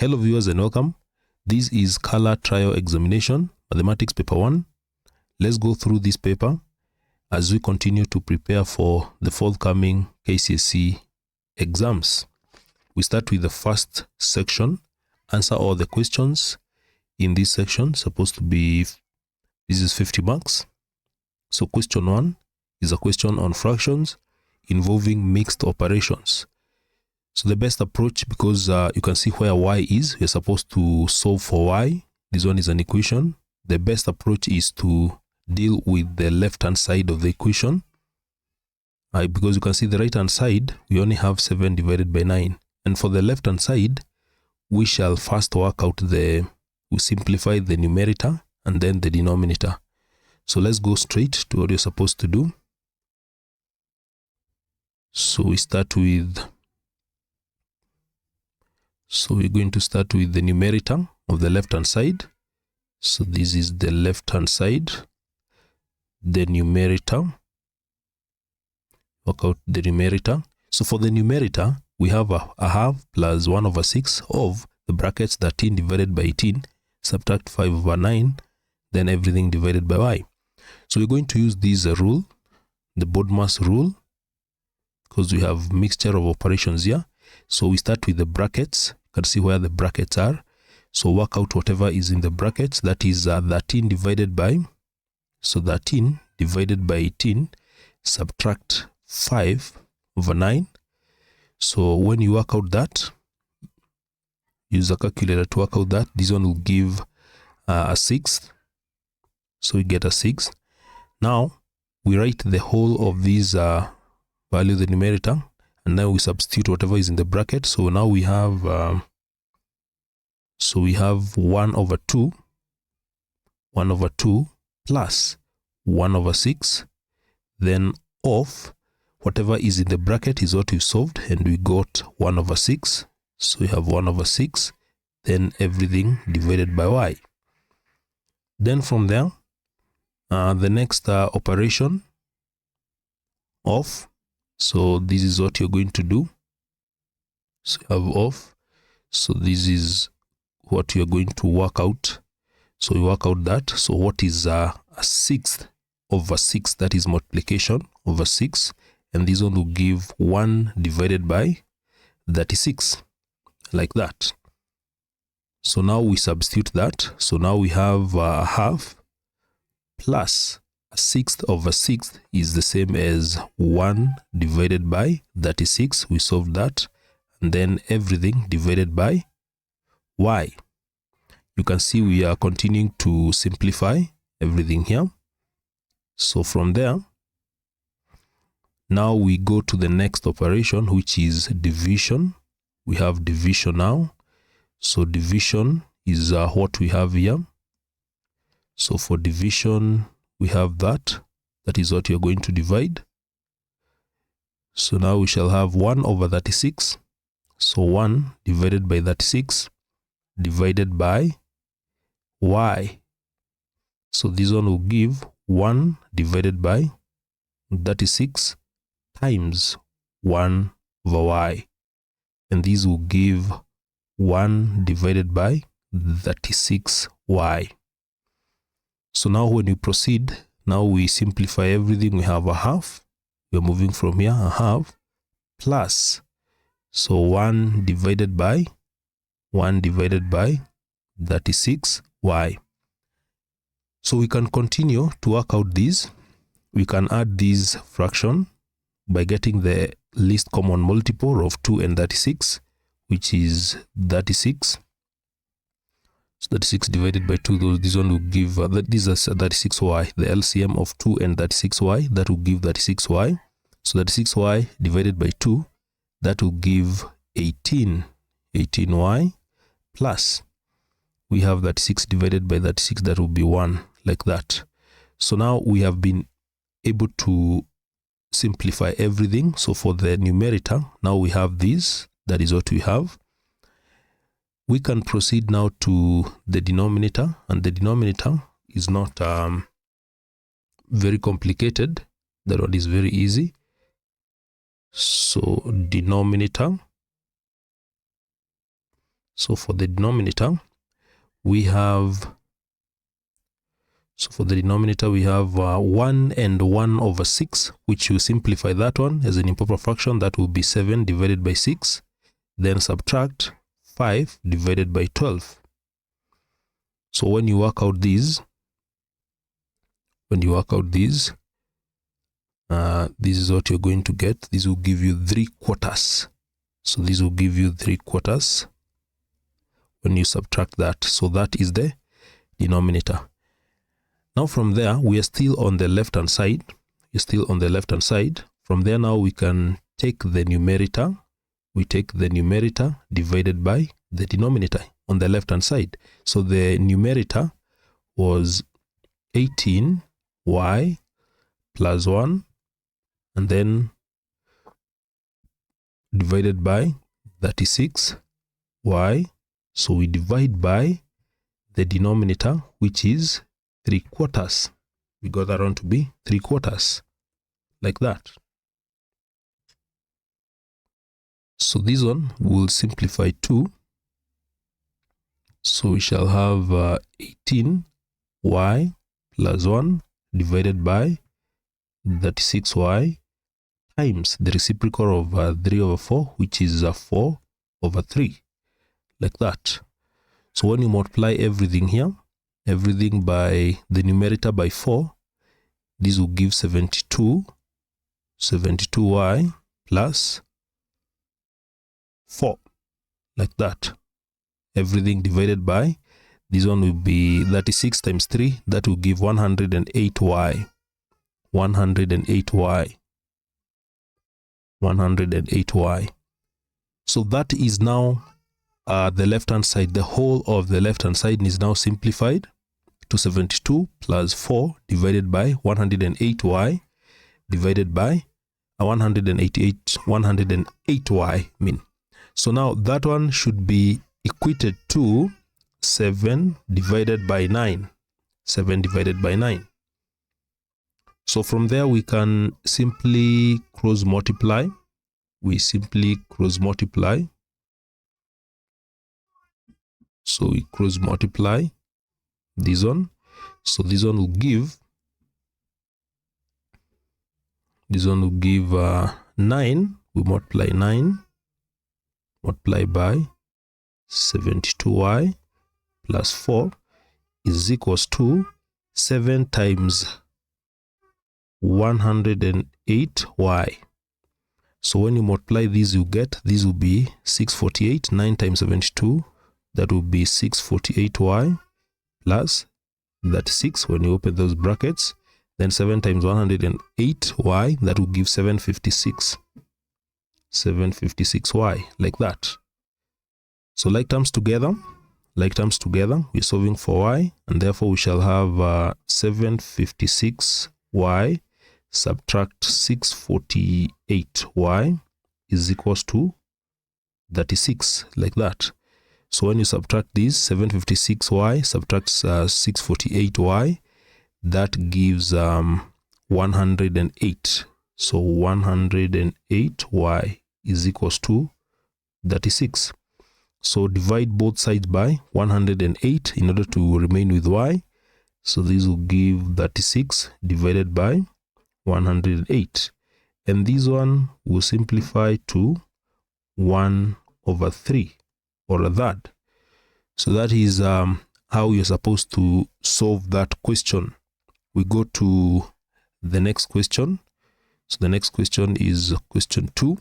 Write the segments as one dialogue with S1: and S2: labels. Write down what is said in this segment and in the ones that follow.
S1: Hello viewers and welcome. This is Color Trial Examination, Mathematics Paper 1. Let's go through this paper as we continue to prepare for the forthcoming KCSE exams. We start with the first section, answer all the questions in this section. Supposed to be, this is 50 marks. So question 1 is a question on fractions involving mixed operations. So the best approach, because you can see where y is, we're supposed to solve for y. This one is an equation. The best approach is to deal with the left hand side of the equation. Because you can see the right hand side, we only have 7 divided by 9. And for the left hand side, we shall first work out we simplify the numerator and then the denominator. So let's go straight to what you're supposed to do. So we start with, we're going to start with the numerator of the left hand side. So this is the left hand side, the numerator, work out the numerator. So for the numerator, we have a half plus 1 over 6 of the brackets 13 divided by 18, subtract 5 over 9, then everything divided by y. So we're going to use this rule, the BODMAS rule, because we have mixture of operations here. So we start with the brackets. You can see where the brackets are. So work out whatever is in the brackets. That is 13 divided by, so 13 divided by 18, subtract 5 over 9. So when you work out that, use a calculator to work out that. This one will give a 6. So we get a 6. Now we write the whole of these value, the numerator, and now we substitute whatever is in the bracket. So now we have 1 over 2 plus 1 over 6, then of whatever is in the bracket is what we solved, and we got 1 over 6. So we have 1 over 6, then everything divided by y. Then from there, the next operation of, so this is what you're going to do. So you have of, so this is what you're going to work out. So you work out that. So what is a 6th over 6? That is multiplication over 6, and this one will give 1 divided by 36, like that. So now we substitute that. So now we have a half plus a 6th over 6 is the same as 1 divided by 36. We solved that, and then everything divided by y. You can see we are continuing to simplify everything here. So from there, now we go to the next operation, which is division. We have division now. So division is what we have here. So for division, we have that. That is what you're going to divide. So now we shall have 1 over 36. So 1 divided by 36 divided by y. So this one will give 1 divided by 36 times 1 over y. And this will give 1 divided by 36y. So now when you proceed, now we simplify everything. We have a half. We're moving from here, a half plus, so 1 divided by 36y. So we can continue to work out these. We can add this fraction by getting the least common multiple of 2 and 36, which is 36. So 36 divided by 2, this one will give, this is 36y, the LCM of 2 and 36y, that will give 36y. So 36y divided by 2, that will give 18y, plus we have 36 divided by 36, that will be 1, like that. So now we have been able to simplify everything. So for the numerator, now we have this, that is what we have. We can proceed now to the denominator, and the denominator is not very complicated. That one is very easy. So denominator, So for the denominator, we have 1 and 1 over 6, which will simplify that one as an improper fraction. That will be 7 divided by 6. Then subtract 5 divided by 12. So when you work out these, this is what you're going to get. This will give you 3/4. So this will give you 3/4 when you subtract that. So that is the denominator. Now from there, we are still on the left hand side. From there now we can take the numerator. We take the numerator divided by the denominator on the left hand side. So the numerator was 18y plus 1, and then divided by 36y. So we divide by the denominator, which is 3/4. We got that on to be 3/4, like that. So this one will simplify too. So we shall have 18y plus 1 divided by 36y times the reciprocal of 3 over 4, which is 4 over 3, like that. So when you multiply everything here, everything by the numerator by 4, this will give 72y plus 4, like that. Everything divided by, this one will be 36 times 3, that will give 108y. 108y. So that is now the left hand side. The whole of the left hand side is now simplified to 72 plus 4 divided by 108y divided by 108y mean. So now that one should be equated to 7 divided by 9. 7 divided by 9. So from there we can simply cross multiply. So we cross multiply this one. So this one will give 9. We multiply 9 multiply by 72y plus 4 is equals to 7 times 108y. So when you multiply these, you get, this will be 648. 9 times 72, that will be 648y plus 36 when you open those brackets. Then 7 times 108y, that will give 756. 756y, like that. So like terms together, we're solving for y, and therefore we shall have 756y subtract 648y is equals to 36, like that. So when you subtract this, 756y subtracts 648y, that gives 108. So 108y is equals to 36. So divide both sides by 108 in order to remain with y. So this will give 36 divided by 108. And this one will simplify to 1 over 3, or a third. So that is how you're supposed to solve that question. We go to the next question. So the next question is question 2.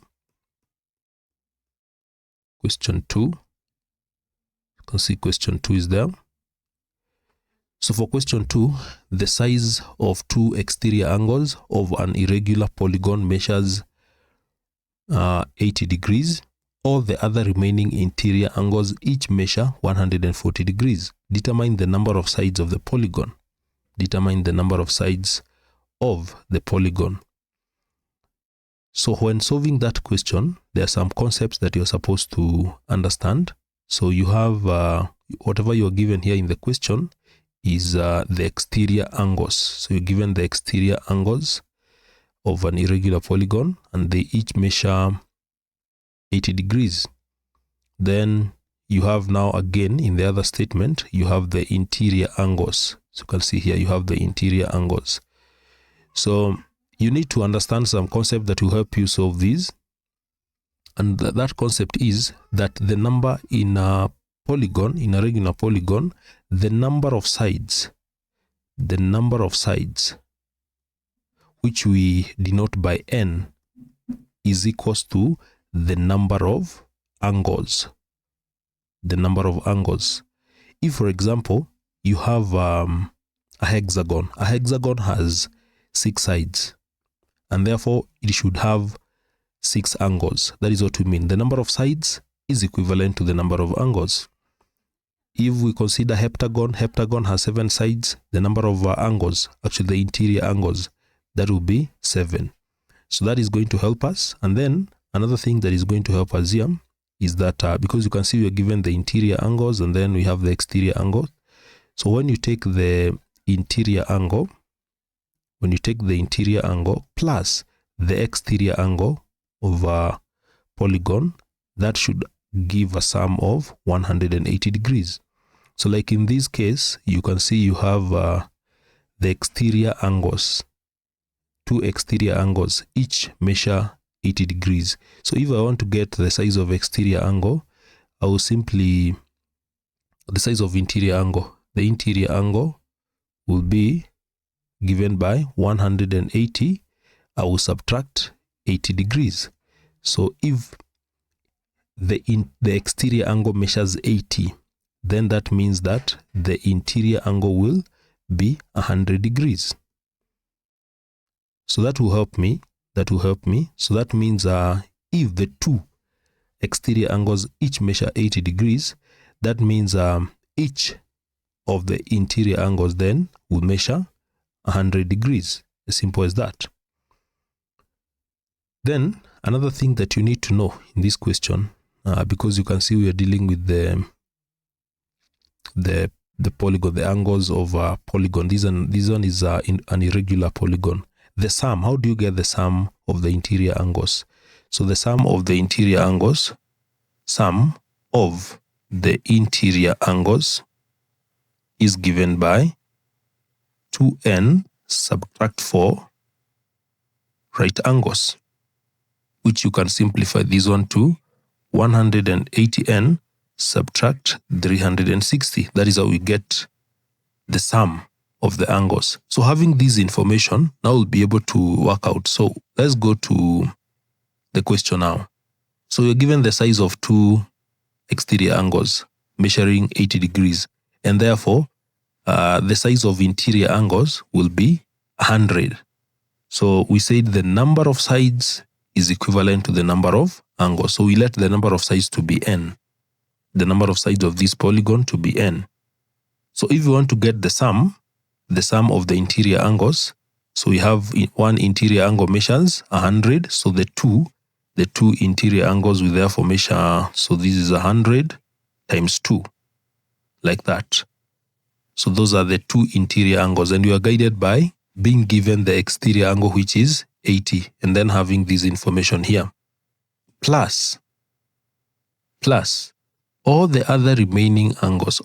S1: Question 2. You can see question 2 is there. So for question 2, the size of two exterior angles of an irregular polygon measures 80 degrees. All the other remaining interior angles each measure 140 degrees. Determine the number of sides of the polygon. Determine the number of sides of the polygon. So when solving that question, there are some concepts that you're supposed to understand. So you have whatever you're given here in the question is the exterior angles. So you're given the exterior angles of an irregular polygon, and they each measure 80 degrees. Then you have now again in the other statement, you have the interior angles. So you can see here, you have the interior angles. So you need to understand some concept that will help you solve these. And that concept is that the number in a polygon, in a regular polygon, the number of sides, which we denote by n, is equals to the number of angles. The number of angles. If, for example, you have a hexagon has 6 sides, and therefore it should have 6 angles. That is what we mean. The number of sides is equivalent to the number of angles. If we consider heptagon has 7 sides. The number of angles, actually the interior angles, that will be 7. So that is going to help us. And then another thing that is going to help us here is that because you can see we are given the interior angles and then we have the exterior angle. So when you take the interior angle, plus the exterior angle of a polygon, that should give a sum of 180 degrees. So like in this case, you can see you have the exterior angles, 2 exterior angles, each measure 80 degrees. So if I want to get the size of exterior angle, I will simply, the size of interior angle, the interior angle will be given by 180. I will subtract 80 degrees. So if the exterior angle measures 80, then that means that the interior angle will be 100 degrees. So that will help me. So that means if the 2 exterior angles each measure 80 degrees, that means each of the interior angles then will measure 100 degrees. As simple as that. Then another thing that you need to know in this question, because you can see we are dealing with the polygon, the angles of a polygon. This one is an irregular polygon. The sum, how do you get the sum of the interior angles? So the sum of the interior angles, is given by 2n subtract 4 right angles, which you can simplify this one to 180n subtract 360. That is how we get the sum of the angles. So having this information, now we'll be able to work out. So let's go to the question now. So we're given the size of 2 exterior angles measuring 80 degrees, and therefore the size of interior angles will be 100. So we said the number of sides is equivalent to the number of angles. So we let the number of sides to be n, the number of sides of this polygon to be n. So if you want to get the sum of the interior angles, so we have one interior angle measures 100, so the two interior angles will therefore measure, so this is 100 times 2, like that. So those are the 2 interior angles, and you are guided by being given the exterior angle, which is 80, and then having this information here, plus all the other remaining angles,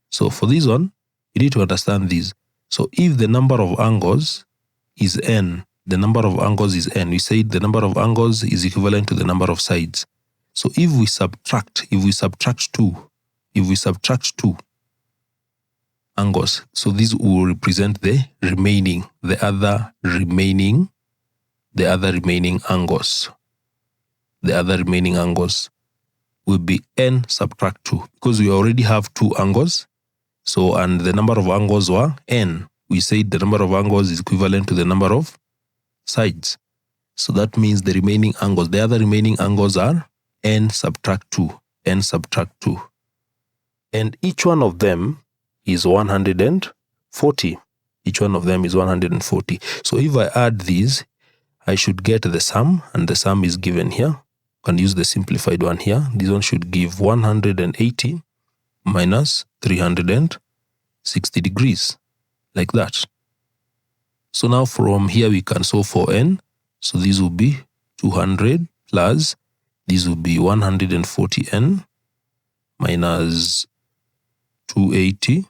S1: So for this one, you need to understand this. So if the number of angles is n, we said the number of angles is equivalent to the number of sides. So if we subtract 2 angles, so this will represent the other remaining angles. The other remaining angles will be n subtract 2, because we already have 2 angles. So, and the number of angles were n. We said the number of angles is equivalent to the number of sides. So that means the remaining angles, the other remaining angles are n subtract 2. And each one of them is 140. So if I add these, I should get the sum, and the sum is given here. You can use the simplified one here. This one should give 180 minus 360 degrees, like that. So now from here we can solve for n. So this will be 200 plus this will be 140n minus 280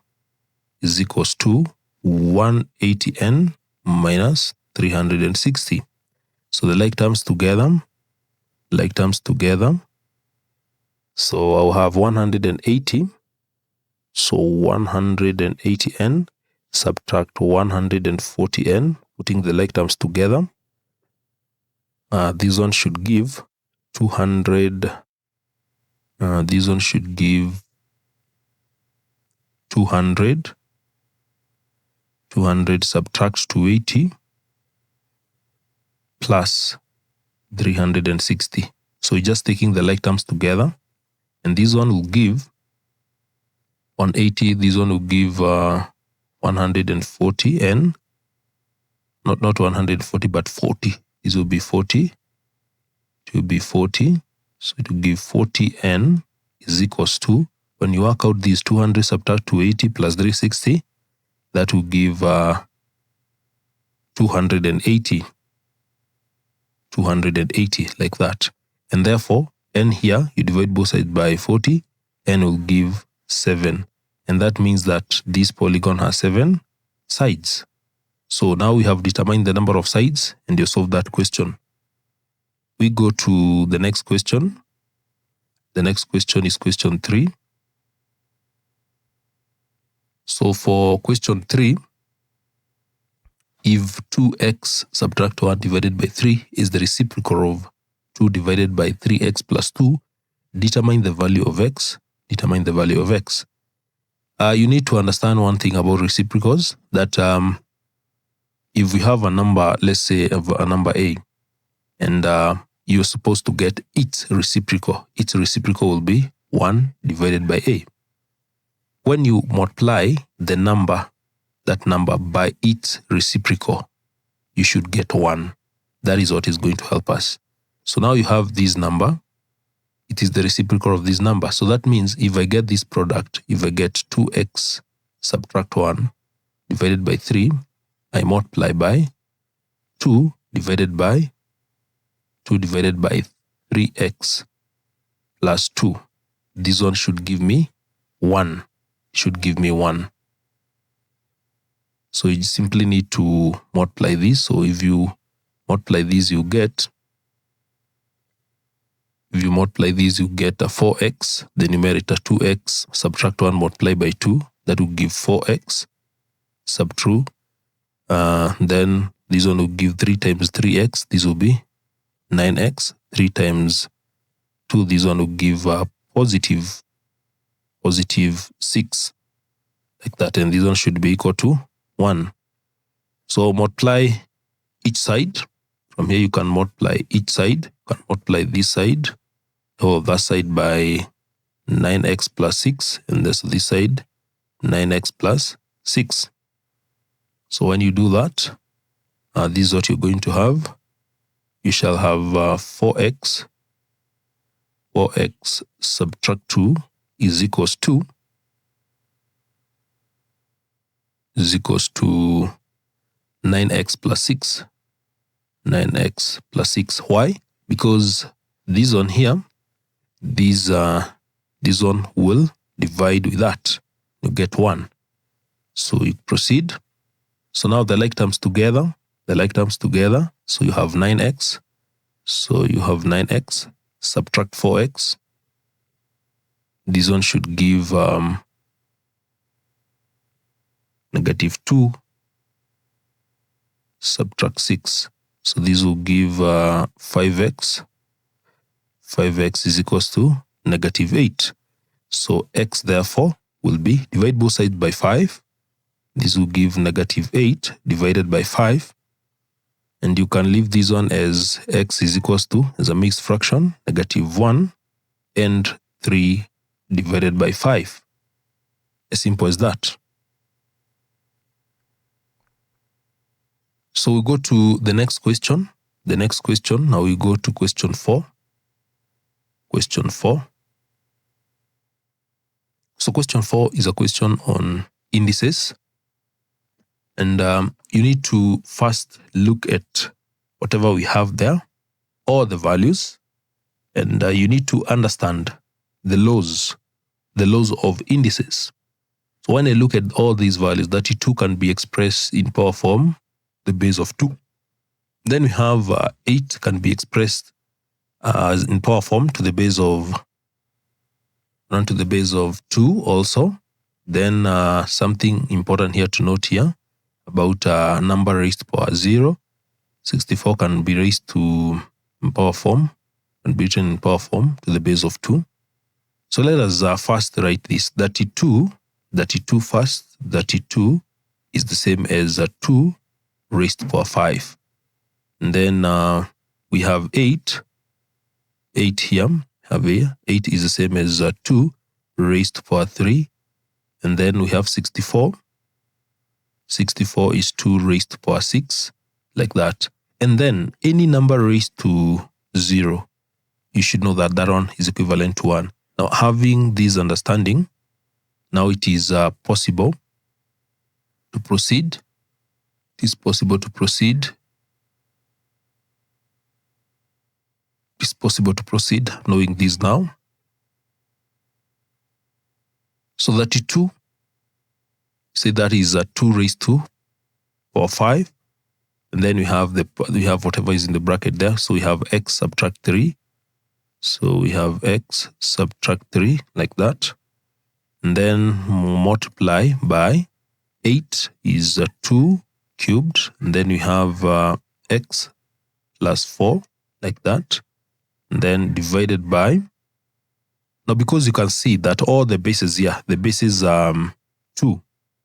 S1: is equals to 180n minus 360. So the like terms together, so I'll have 180. So 180n subtract 140n, putting the like terms together. This one should give 200. This one should give 200. 200 subtract 280 plus 360. So we're just taking the like terms together, and this one will give 180. This one will give 140 n, not 140 but 40. This will be 40. It will be 40. So it will give 40n is equals to, when you work out these 200 subtract 280 plus 360, that will give 280. 280 like that. And therefore, n here, you divide both sides by 40, n will give 7. And that means that this polygon has 7 sides. So now we have determined the number of sides, and you solve that question. We go to the next question. The next question is question 3. So for question 3, if 2x subtract 1 divided by 3 is the reciprocal of 2 divided by 3x plus 2, determine the value of x. Determine the value of x. You need to understand one thing about reciprocals, that if we have a number, let's say a number a, and you're supposed to get its reciprocal will be 1 divided by a. When you multiply the number, that number by its reciprocal, you should get 1. That is what is going to help us. So now you have this number. It is the reciprocal of this number. So that means if I get this product, if I get 2x subtract 1 divided by 3, I multiply by 2 divided by 3x plus 2. This one should give me 1. Should give me 1. So you simply need to multiply this. So if you multiply this, you get, if you multiply this, you get a 4x, the numerator 2x, subtract 1, multiply by 2, that will give 4x, sub 2. Then this one will give 3 times 3x, this will be 9x, 3 times 2, this one will give a positive 6, like that, and this one should be equal to 1. So multiply each side. From here you can multiply each side. You can multiply this side, or that side, by 9x plus 6, and this side 9x plus 6. So when you do that, this is what you're going to have. You shall have 4x subtract 2 is equals to 9x plus 6. 9x plus 6. Why? Because this one here, this one will divide with that. You get 1. So you proceed. So now the like terms together. So you have 9x. So you have 9x. Subtract 4x. This one should give negative 2. Subtract 6. So this will give 5x. 5x is equals to negative 8. So x therefore will be, divide both sides by 5. This will give negative 8 divided by 5. And you can leave this one as x is equals to, as a mixed fraction, negative 1 and 3 divided by 5. As simple as that. So we go to the next question. Now we go to question 4. Question 4. So question 4 is a question on indices. And you need to first look at whatever we have there, all the values, and you need to understand the laws the laws of indices. So when I look at all these values, 32 can be expressed in power form, the base of 2. Then we have 8 can be expressed as in power form to the base of 2 also. Then something important here to note here about number raised to power 0. 64 can be raised to power form and be written in power form to the base of 2. So let us first write this. 32 first. 32 is the same as 2 raised to power 5. And then we have 8. 8 here. 8 is the same as 2 raised to power 3. And then we have 64. 64 is 2 raised to power 6, like that. And then any number raised to 0, you should know that that one is equivalent to 1. Now, having this understanding, now it is possible to proceed. It is possible to proceed. It is possible to proceed knowing this now. So 32, say that is 2 raised to power 5. And then we have whatever is in the bracket there. So we have x subtract 3. So we have x subtract 3 like that. And then multiply by 8 is 2 cubed. And then we have x plus 4 like that. And then divided by, now because you can see that all the bases here, the bases are 2.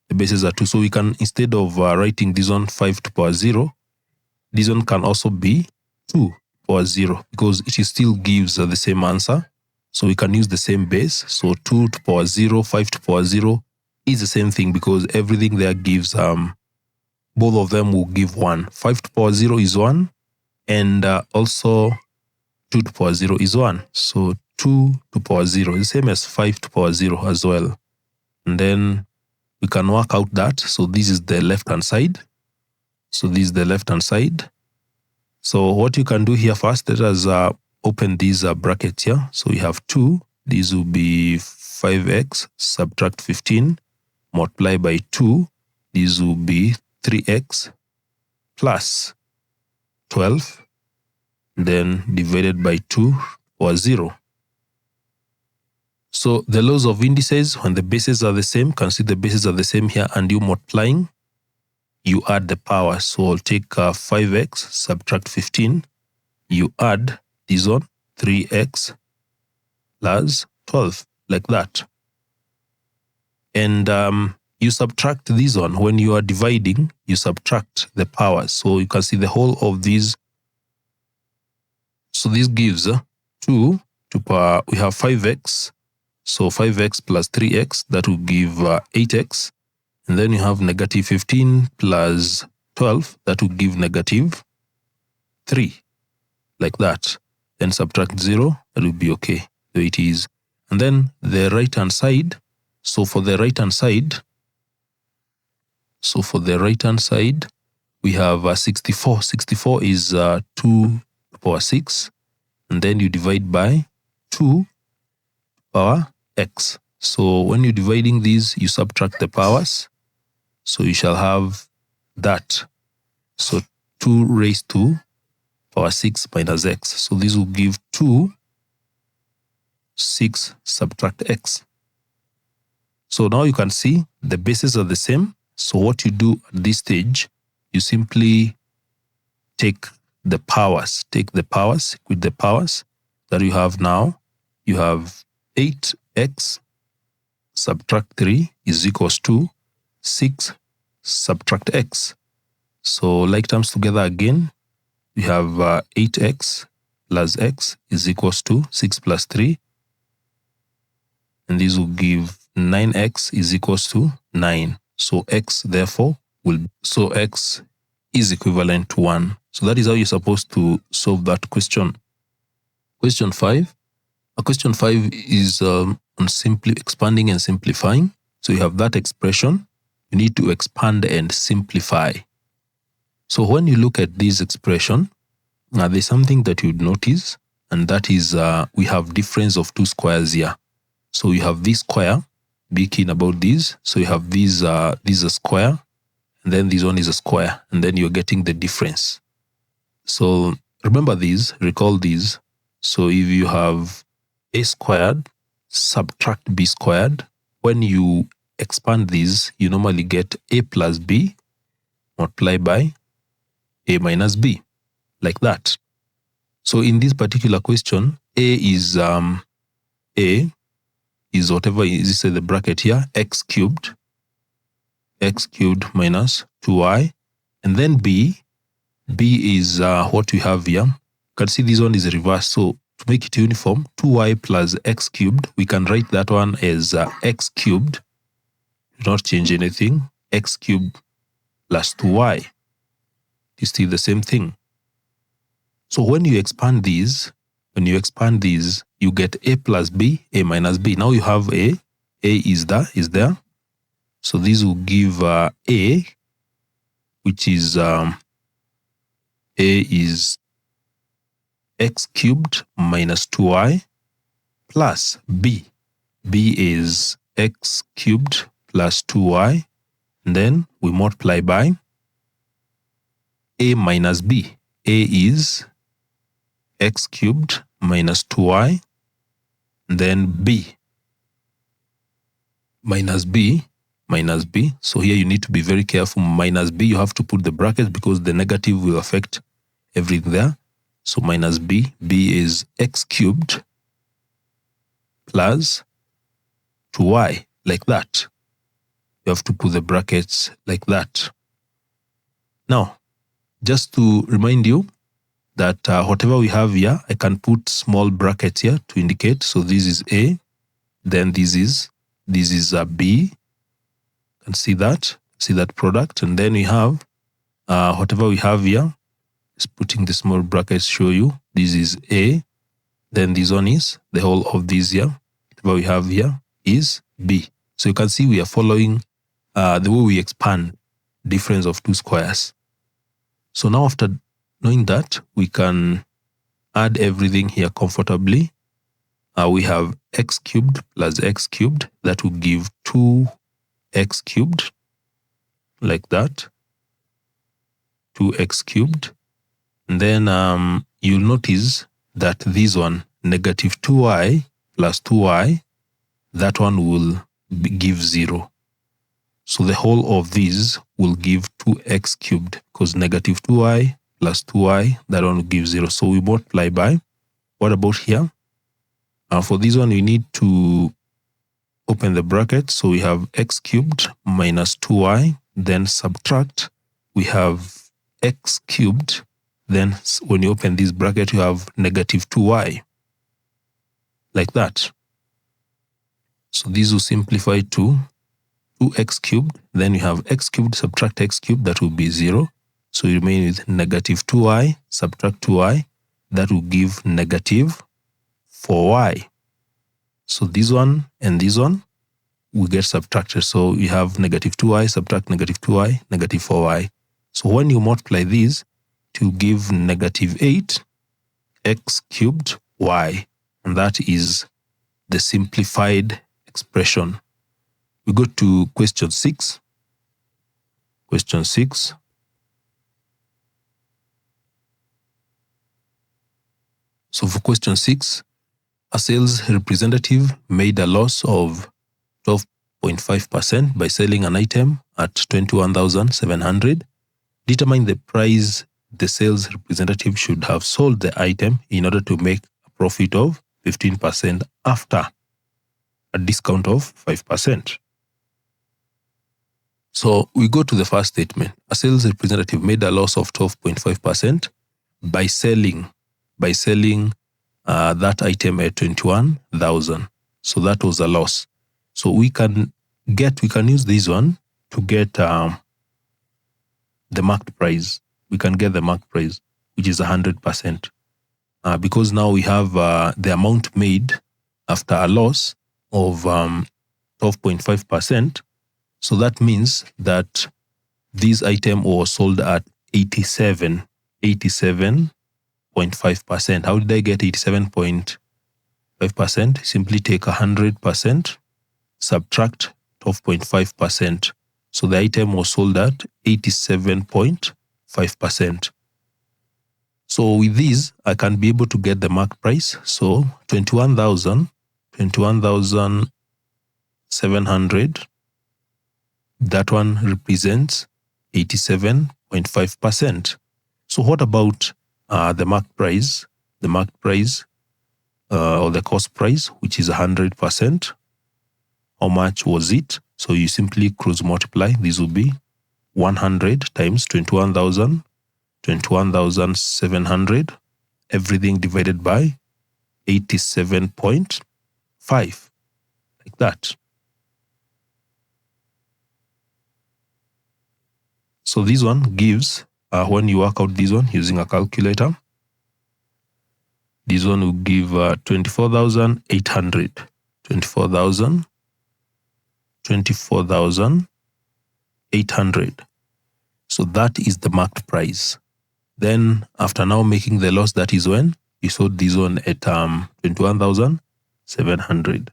S1: The bases are 2. So we can, instead of writing this one 5 to power 0, this one can also be 2 to power 0 because it still gives the same answer. So we can use the same base. So 2 to power 0, 5 to power 0 is the same thing because everything there gives, both of them will give 1. 5 to power 0 is 1 and also 2 to power 0 is 1. So 2 to power 0 is the same as 5 to power 0 as well. And then we can work out that. So this is the left-hand side. So this is the left-hand side. So what you can do here first, let us open these brackets here. So we have 2. These will be 5x subtract 15 multiply by 2. These will be 3x plus 12. Then divided by 2 or 0. So the laws of indices, when the bases are the same, can see the bases are the same here, and you multiplying, you add the power. So I'll take 5x subtract 15. You add this one, 3x plus 12, like that. And you subtract this one. When you are dividing, you subtract the powers. So you can see the whole of these. So this gives 2 to power, we have 5x. So 5x plus 3x, that will give 8x. And then you have negative 15 plus 12, that will give negative 3, like that. Then subtract 0, that will be okay, the way it is. And then the right-hand side, so for the right-hand side, we have 64. 64 is 2 to power 6. And then you divide by 2 power x. So when you're dividing these, you subtract the powers. So you shall have that. So 2 raised to power 6 minus x. So this will give 2, 6 subtract x. So now you can see the bases are the same. So what you do at this stage, you simply take the powers. With the powers that you have now, you have 8x subtract 3 is equals to 6 subtract x. So like terms together again, we have 8x plus x is equals to 6 plus 3. And this will give 9x is equals to 9. So x therefore x is equivalent to 1. So that is how you're supposed to solve that question. Question 5. Question 5 is on simply expanding and simplifying. So you have that expression. You need to expand and simplify. So when you look at this expression, there's something that you'd notice, and that is we have difference of 2 squares here. So you have this square. Be keen about this. So you have this a square, and then this one is a square, and then you're getting the difference. So remember these, recall these. So if you have a squared, subtract b squared, when you expand these, you normally get a plus b multiplied by a minus b, like that. So in this particular question, a is whatever is the bracket here, x cubed minus 2y, and then b is what we have here. You can see this one is reversed. So to make it uniform, 2y plus x cubed, we can write that one as x cubed. Do not change anything. X cubed plus 2y is still the same thing. So when you expand these, you get a plus b, a minus b. Now you have a is there. So this will give a, which is a is x cubed minus 2y plus b. b is x cubed plus 2y, and then we multiply by a minus b. a is x cubed minus 2y, and then b minus b. So here you need to be very careful. Minus b, you have to put the brackets because the negative will affect everything there. So minus b is x cubed plus 2y, like that. You have to put the brackets like that. Now, just to remind you that whatever we have here, I can put small brackets here to indicate. So this is a, then this is a b. You can see that product, and then we have whatever we have here. Just putting the small brackets show you. This is a, then this one is the whole of this here. Whatever we have here is b. So you can see we are following the way we expand difference of two squares. So now after knowing that, we can add everything here comfortably. We have x cubed plus x cubed. That will give 2x cubed, like that. 2x cubed. And then you'll notice that this one, negative 2y plus 2y, that one will give 0. So the whole of these will give 2x cubed, because negative 2y plus 2y, that one will give 0. So we multiply by, what about here? For this one, we need to open the bracket. So we have x cubed minus 2y, then subtract. We have x cubed. Then when you open this bracket, you have negative 2y, like that. So this will simplify to 2x cubed. Then you have x cubed, subtract x cubed, that will be 0. So you remain with negative 2y, subtract 2y, that will give negative 4y. So this one and this one will get subtracted. So we have negative 2y, subtract negative 2y, negative 4y. So when you multiply these, to give negative 8 x cubed y, and that is the simplified expression. We go to question 6. Question 6. So for question 6, a sales representative made a loss of 12.5% by selling an item at 21,700. Determine the price the sales representative should have sold the item in order to make a profit of 15% after a discount of 5%. So we go to the first statement. A sales representative made a loss of 12.5% by selling that item at 21,000. So that was a loss. So we can use this one to get the marked price. We can get the marked price, which is 100%. Because now we have the amount made after a loss of 12.5%. So that means that this item was sold at 87.5%. How did I get 87.5%? 5%, simply take 100%, subtract 12.5%. So the item was sold at 87.5%. So with these, I can be able to get the mark price. So 21,700, that one represents 87.5%. So what about the mark price? The mark price or the cost price, which is 100%. How much was it? So you simply cross multiply. This will be 100 times 21,700, everything divided by 87.5, like that. So this one gives, when you work out this one using a calculator, this one will give 24,800. 24,800. So that is the marked price. Then after now making the loss, that is when you sold this one at 21,700.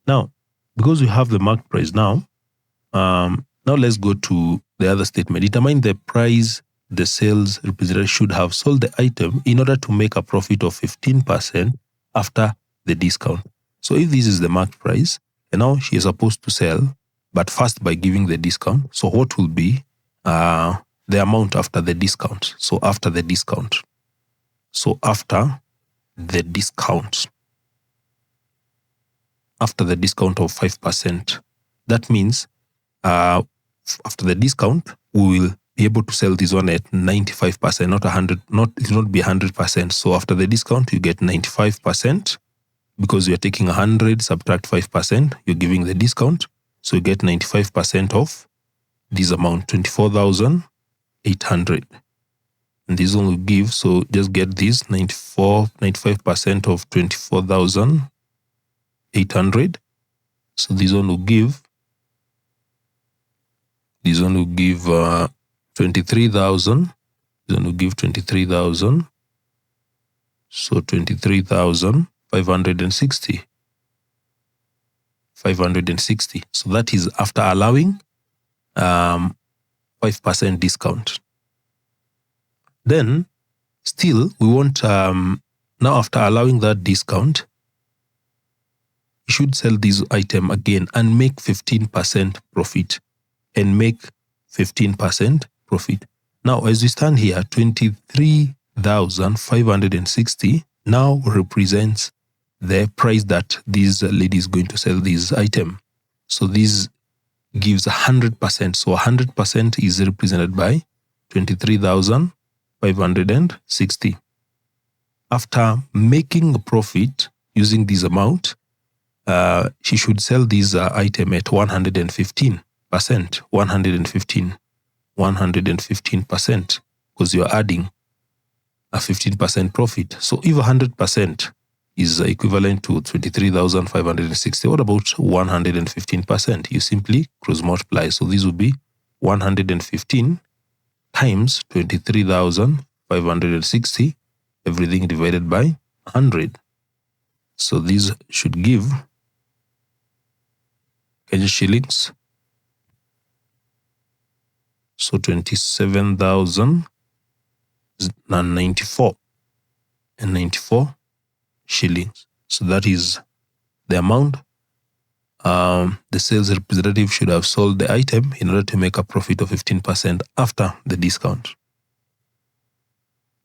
S1: Now, because we have the marked price now, now let's go to the other statement. Determine the price the sales representative should have sold the item in order to make a profit of 15% after the discount. So if this is the marked price, and now she is supposed to sell, but first by giving the discount, so what will be the amount after the discount? So after the discount. So after the discount. After the discount of 5%. That means after the discount, we will be able to sell this one at 95%, not 100, it will not be 100%. So after the discount, you get 95%. Because you're taking 100, subtract 5%, you're giving the discount. So you get 95% of this amount, 24,800. And this one will give, so just get this, 95% of 24,800. So this one will give, 23,000. This one will give 23,000. So 23,560. 560. So that is after allowing 5% discount. Then still we want, now after allowing that discount, you should sell this item again and make 15% profit. And make 15% profit. Now as we stand here, 23,560 now represents the price that this lady is going to sell this item. So this gives 100%. So 100% is represented by 23,560. After making a profit using this amount, she should sell this item at 115%. 115%, because you are adding a 15% profit. So if 100% is equivalent to 23,560, what about 115%? You simply cross multiply. So this will be 115 times 23,560, everything divided by 100. So this should give Kenya shillings. So 27,094 and 94 shillings. So that is the amount the sales representative should have sold the item in order to make a profit of 15% after the discount.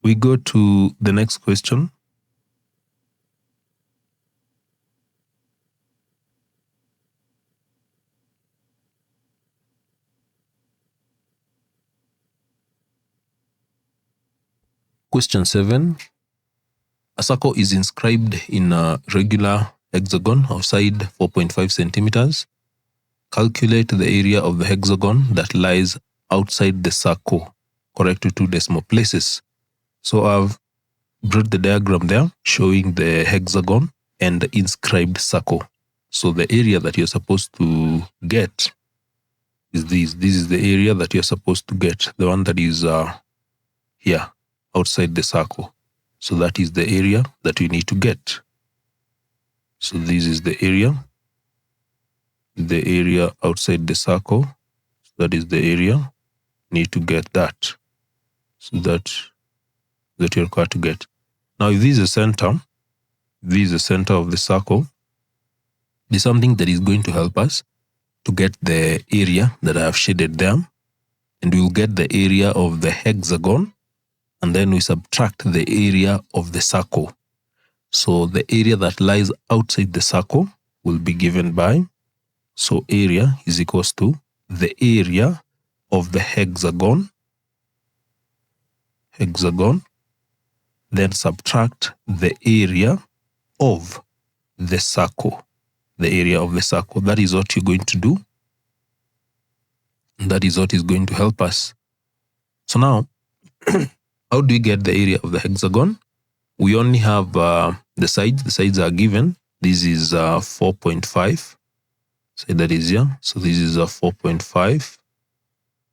S1: We go to the next question. Question 7. A circle is inscribed in a regular hexagon of side 4.5 centimeters. Calculate the area of the hexagon that lies outside the circle, correct to 2 decimal places. So I've brought the diagram there showing the hexagon and the inscribed circle. So the area that you're supposed to get is this. This is the area that you're supposed to get, the one that is here outside the circle. So that is the area that we need to get. So this is the area outside the circle. So that is the area. Need to get that. So that you're required to get. Now, if this is the center, of the circle, there's something that is going to help us to get the area that I have shaded there, and we'll get the area of the hexagon, and then we subtract the area of the circle. So the area that lies outside the circle will be given by, so area is equals to the area of the hexagon, then subtract the area of the circle, That is what you're going to do. That is what is going to help us. So now, how do we get the area of the hexagon? We only have the sides. The sides are given. This is 4.5. So that is here. So this is 4.5.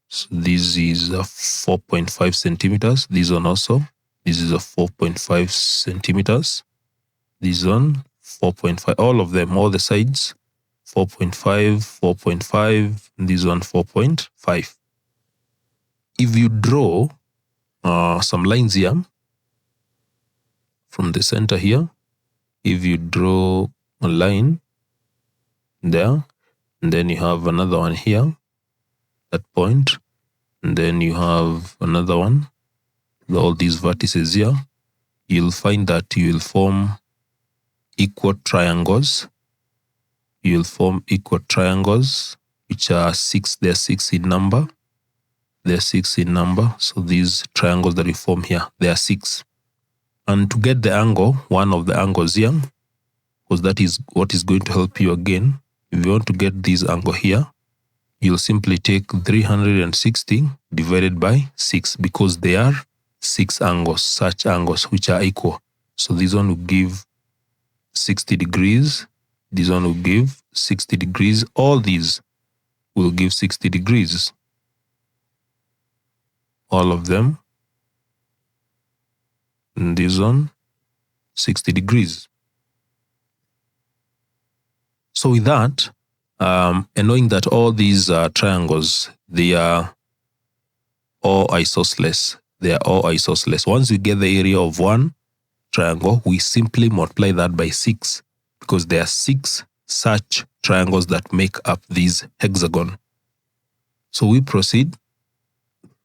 S1: So this is 4.5 centimeters. This one also. This is 4.5 centimeters. This one 4.5. All of them, all the sides 4.5, 4.5. This one 4.5. If you draw some lines here from the center here, if you draw a line there, and then you have another one here, that point, and then you have another one, all these vertices here, you'll find that you will form equal triangles. You'll form equal triangles, which are 6. They're 6 in number. So these triangles that we form here, they are 6. And to get the angle, one of the angles here, because that is what is going to help you again. If you want to get this angle here, you'll simply take 360 divided by 6, because there are 6 angles, such angles which are equal. So this one will give 60 degrees. This one will give 60 degrees. All these will give 60 degrees. All of them. And this one, 60 degrees. So with that, and knowing that all these triangles, they are all isosceles. Once we get the area of one triangle, we simply multiply that by 6, because there are 6 such triangles that make up this hexagon. So we proceed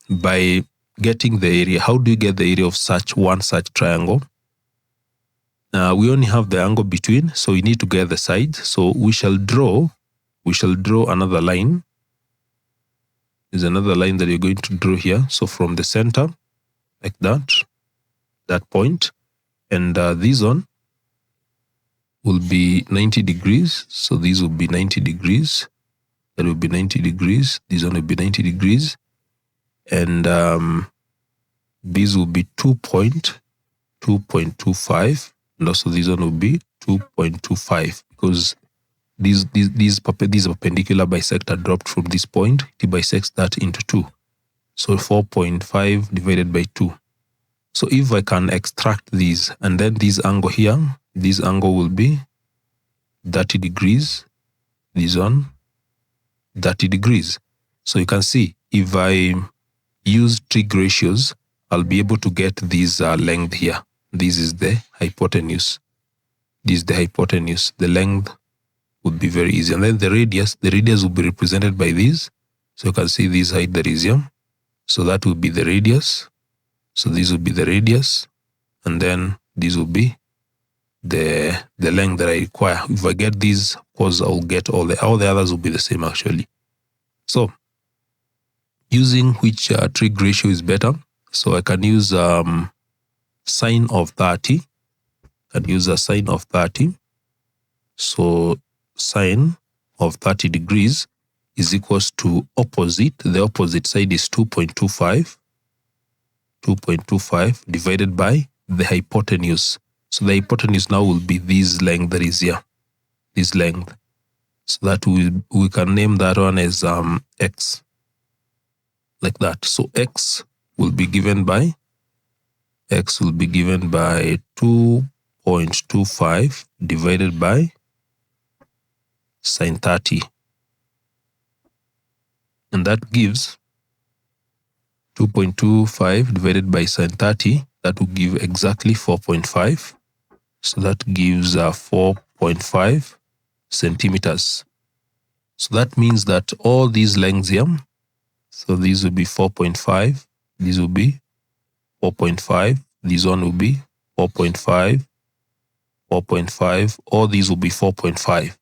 S1: by getting the area. How do you get the area of one such triangle? We only have the angle between, so we need to get the sides. So we shall draw another line. There's another line that you're going to draw here. So from the center, like that point, and this one will be 90 degrees. So these will be 90 degrees. That will be 90 degrees. This one will be 90 degrees. And these will be 2.25. And also this one will be 2.25, because these perpendicular bisect are dropped from this point. It bisects that into 2. So 4.5 divided by 2. So if I can extract these, and then this angle here, this angle will be 30 degrees. This one, 30 degrees. So you can see, if I use trig ratios, I'll be able to get this length here. This is the hypotenuse. This is the hypotenuse. The length would be very easy. And then the radius will be represented by this. So you can see this height that is here. So that will be the radius. So this will be the radius. And then this will be the length that I require. If I get these, of course, I'll get all the others will be the same actually. So using which trig ratio is better? So I can use sine of 30. I can use a sine of 30. So sine of 30 degrees is equals to opposite. The opposite side is 2.25. 2.25 divided by the hypotenuse. So the hypotenuse now will be this length that is here. This length. So that we can name that one as x. Like that. So x will be given by 2.25 divided by sine 30. And that gives 2.25 divided by sine 30. That will give exactly 4.5. So that gives 4.5 centimeters. So that means that all these lengths here, so these will be 4.5, these will be 4.5, this one will be 4.5, 4.5, all these will be 4.5.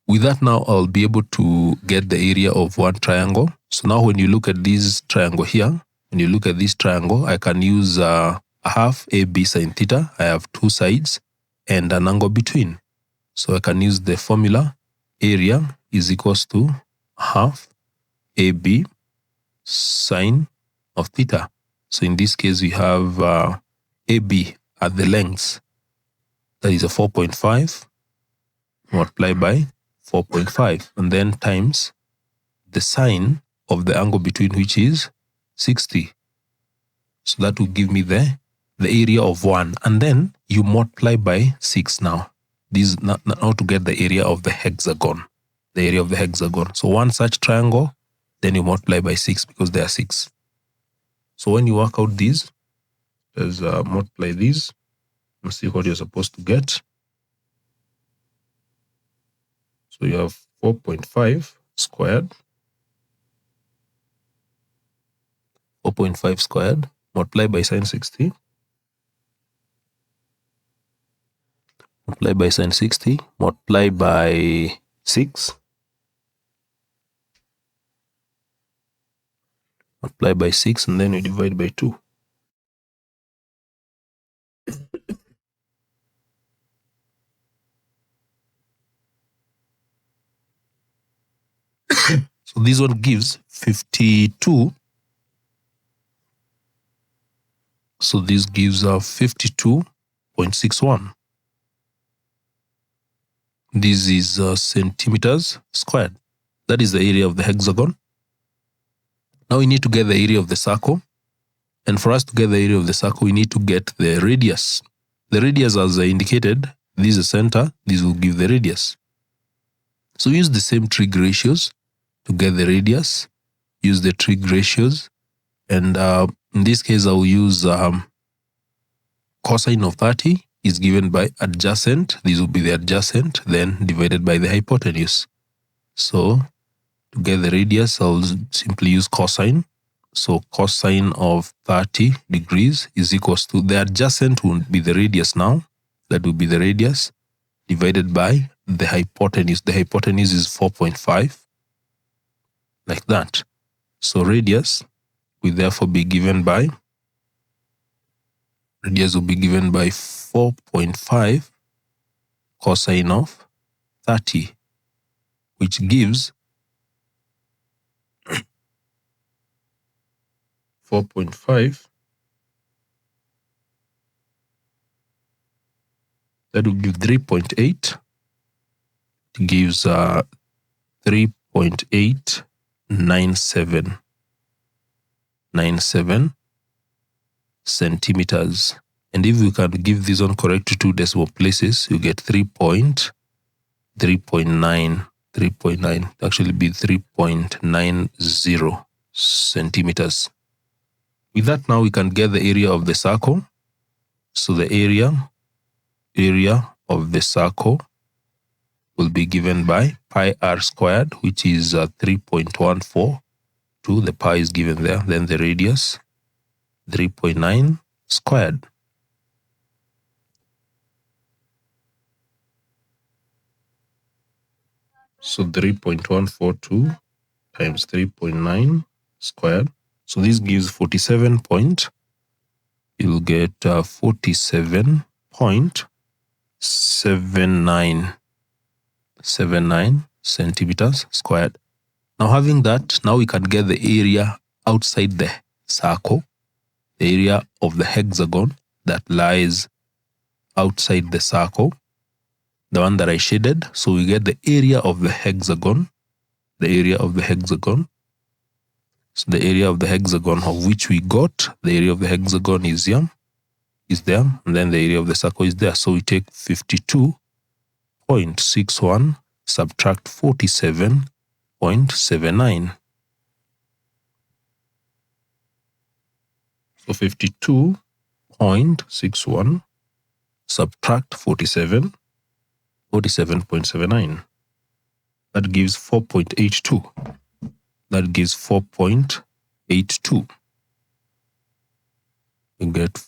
S1: With that now, I'll be able to get the area of one triangle. So now when you look at this triangle here, when you look at this triangle, I can use half AB sine theta. I have two sides and an angle between. So I can use the formula area is equals to half AB sine of theta. So in this case, we have AB at the lengths. That is a 4.5 multiplied by 4.5 and then times the sine of the angle between, which is 60. So that will give me the area of one, and then you multiply by 6 now. This is now to get the area of the hexagon. The area of the hexagon. So one such triangle, then you multiply by 6 because there are 6. So when you work out these, let's multiply these and see what you're supposed to get. So you have 4.5 squared. 4.5 squared multiplied by sine 60. Multiply by sine 60, multiply by 6, multiply by 6, and then we divide by 2. So this one gives 52. So this gives 52.61. This is centimeters squared. That is the area of the hexagon. Now we need to get the area of the circle. And for us to get the area of the circle, we need to get the radius. The radius, as I indicated, this is the center. This will give the radius. So use the same trig ratios to get the radius. Use the trig ratios. And in this case, I will use cosine of 30 is given by adjacent. This will be the adjacent, then divided by the hypotenuse. So to get the radius, I'll simply use cosine. So cosine of 30 degrees is equals to the adjacent will be the radius now. That will be the radius divided by the hypotenuse. The hypotenuse is 4.5, like that. So radius will therefore be given by, radius will be given by 4.5 cosine of 30, which gives 4.5. That will give 3.8. It gives 3.897 centimeters. And if we can give this one correct to 2 decimal places, you get 3.9, actually be 3.90 centimeters. With that, now we can get the area of the circle. So the area of the circle will be given by pi r squared, which is 3.142. The pi is given there. Then the radius, 3.9 squared. So 3.142 times 3.9 squared. So this gives 47 point. You'll get 47.79 centimeters squared. Now having that, now we can get the area outside the circle, the area of the hexagon that lies outside the circle, the one that I shaded. So we get the area of the hexagon, the area of the hexagon. So the area of the hexagon of which we got, the area of the hexagon is here, is there, and then the area of the circle is there. So we take 52.79 52.61 subtract 47.79. So 52.61 subtract 47.79. That gives 4.82. That gives 4.82. You get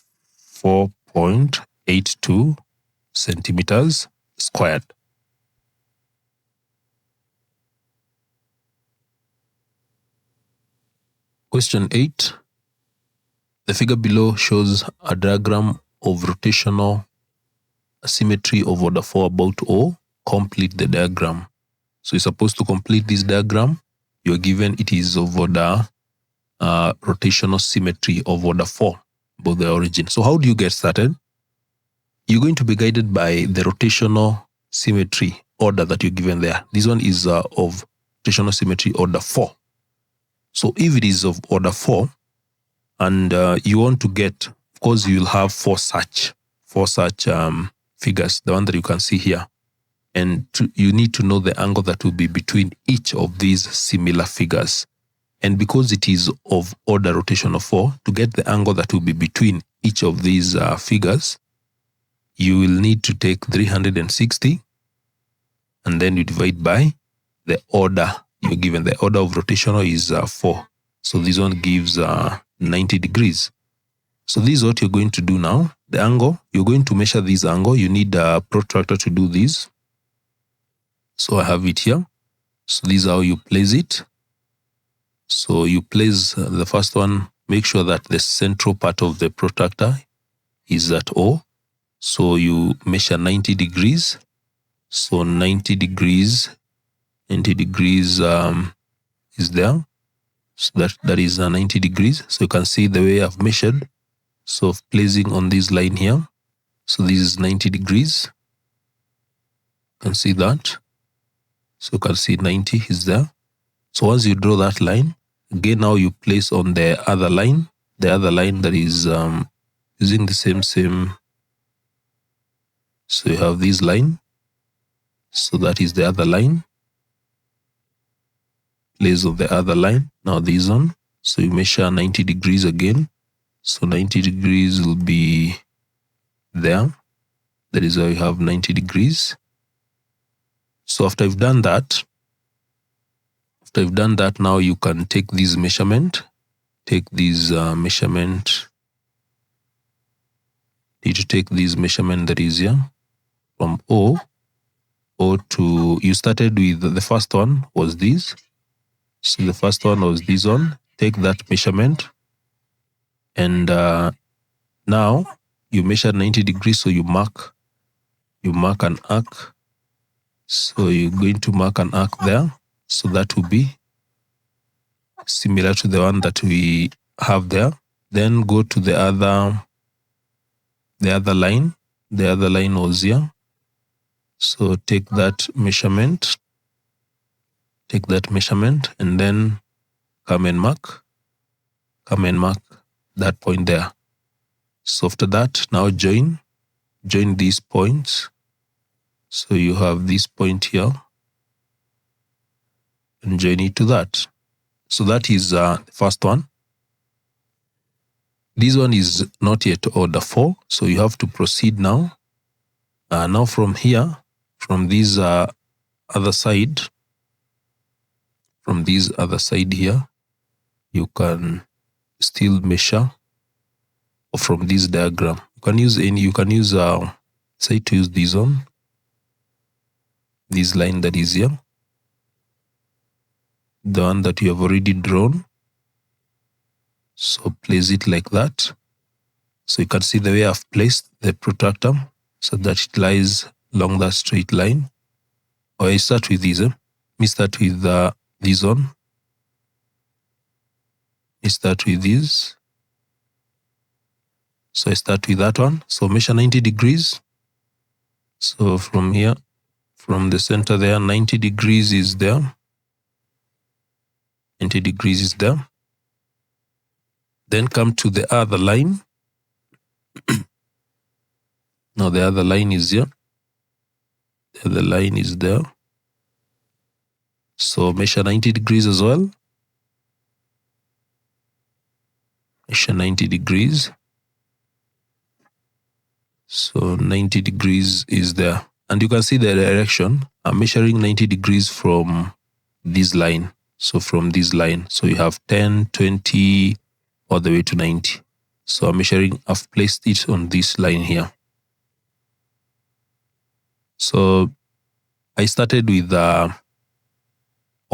S1: 4.82 centimeters squared. Question 8. The figure below shows a diagram of rotational symmetry of order 4 about O. Complete the diagram. So you're supposed to complete this diagram. You're given it is of order rotational symmetry of order 4 about the origin. So how do you get started? You're going to be guided by the rotational symmetry order that you're given there. This one is of rotational symmetry order 4. So if it is of order 4 and you want to get, of course, you will have four such figures, the one that you can see here. And you need to know the angle that will be between each of these similar figures. And because it is of order rotational 4, to get the angle that will be between each of these figures, you will need to take 360 and then you divide by the order you're given. The order of rotational is 4. So this one gives 90 degrees. So this is what you're going to do now. The angle, you're going to measure this angle. You need a protractor to do this. So I have it here. So this is how you place it. So you place the first one, make sure that the central part of the protractor is at O. So you measure 90 degrees. So 90 degrees is there. So that is 90 degrees. So you can see the way I've measured. So placing on this line here. So this is 90 degrees. You can see that. So you can see 90 is there. So once you draw that line, again now you place on the other line that is using the same. So you have this line. So that is the other line. Place on the other line. Now this one. So you measure 90 degrees again. So 90 degrees will be there. That is how you have 90 degrees. So after you've done that, now you can take this measurement. Take this measurement. Need to take this measurement that is here from O to, you started with the first one was this. So the first one was this one. Take that measurement. And now you measure 90 degrees. So you mark an arc. So you're going to mark an arc there. So that will be similar to the one that we have there. Then go to the other line. The other line was here. So take that measurement. And then come and mark that point there. So after that, now join these points. So you have this point here and join it to that. So that is the first one. This one is not yet order 4. So you have to proceed now. Now from here, from this other side, here, you can still measure from this diagram. You can use say to use this one. This line that is here, the one that you have already drawn. So place it like that. So you can see the way I've placed the protractor so that it lies along that straight line. Or I start with this. We start with this one. We start with this. So I start with that one. So measure 90 degrees. So from here, from the center there, 90 degrees is there. 90 degrees is there. Then come to the other line. Now the other line is here. The line is there. So measure 90 degrees as well. Measure 90 degrees. So 90 degrees is there. And you can see the direction. I'm measuring 90 degrees from this line. So from this line. So you have 10, 20, all the way to 90. So I'm measuring, I've placed it on this line here. So I started with, or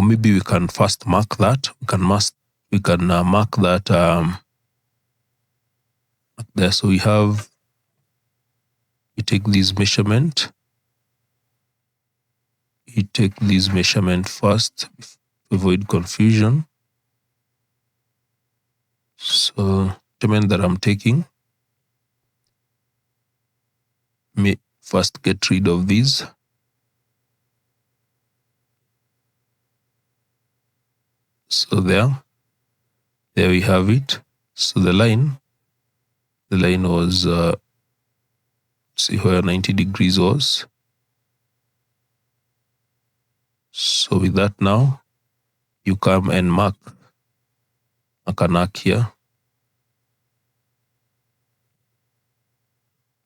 S1: maybe we can first mark that. We can mark that there. So we take this measurement. You take this measurement first to avoid confusion. So measurement that I'm taking, may first get rid of these. So there we have it. So the line was, see where 90 degrees was. So with that now, you come and mark an arc here.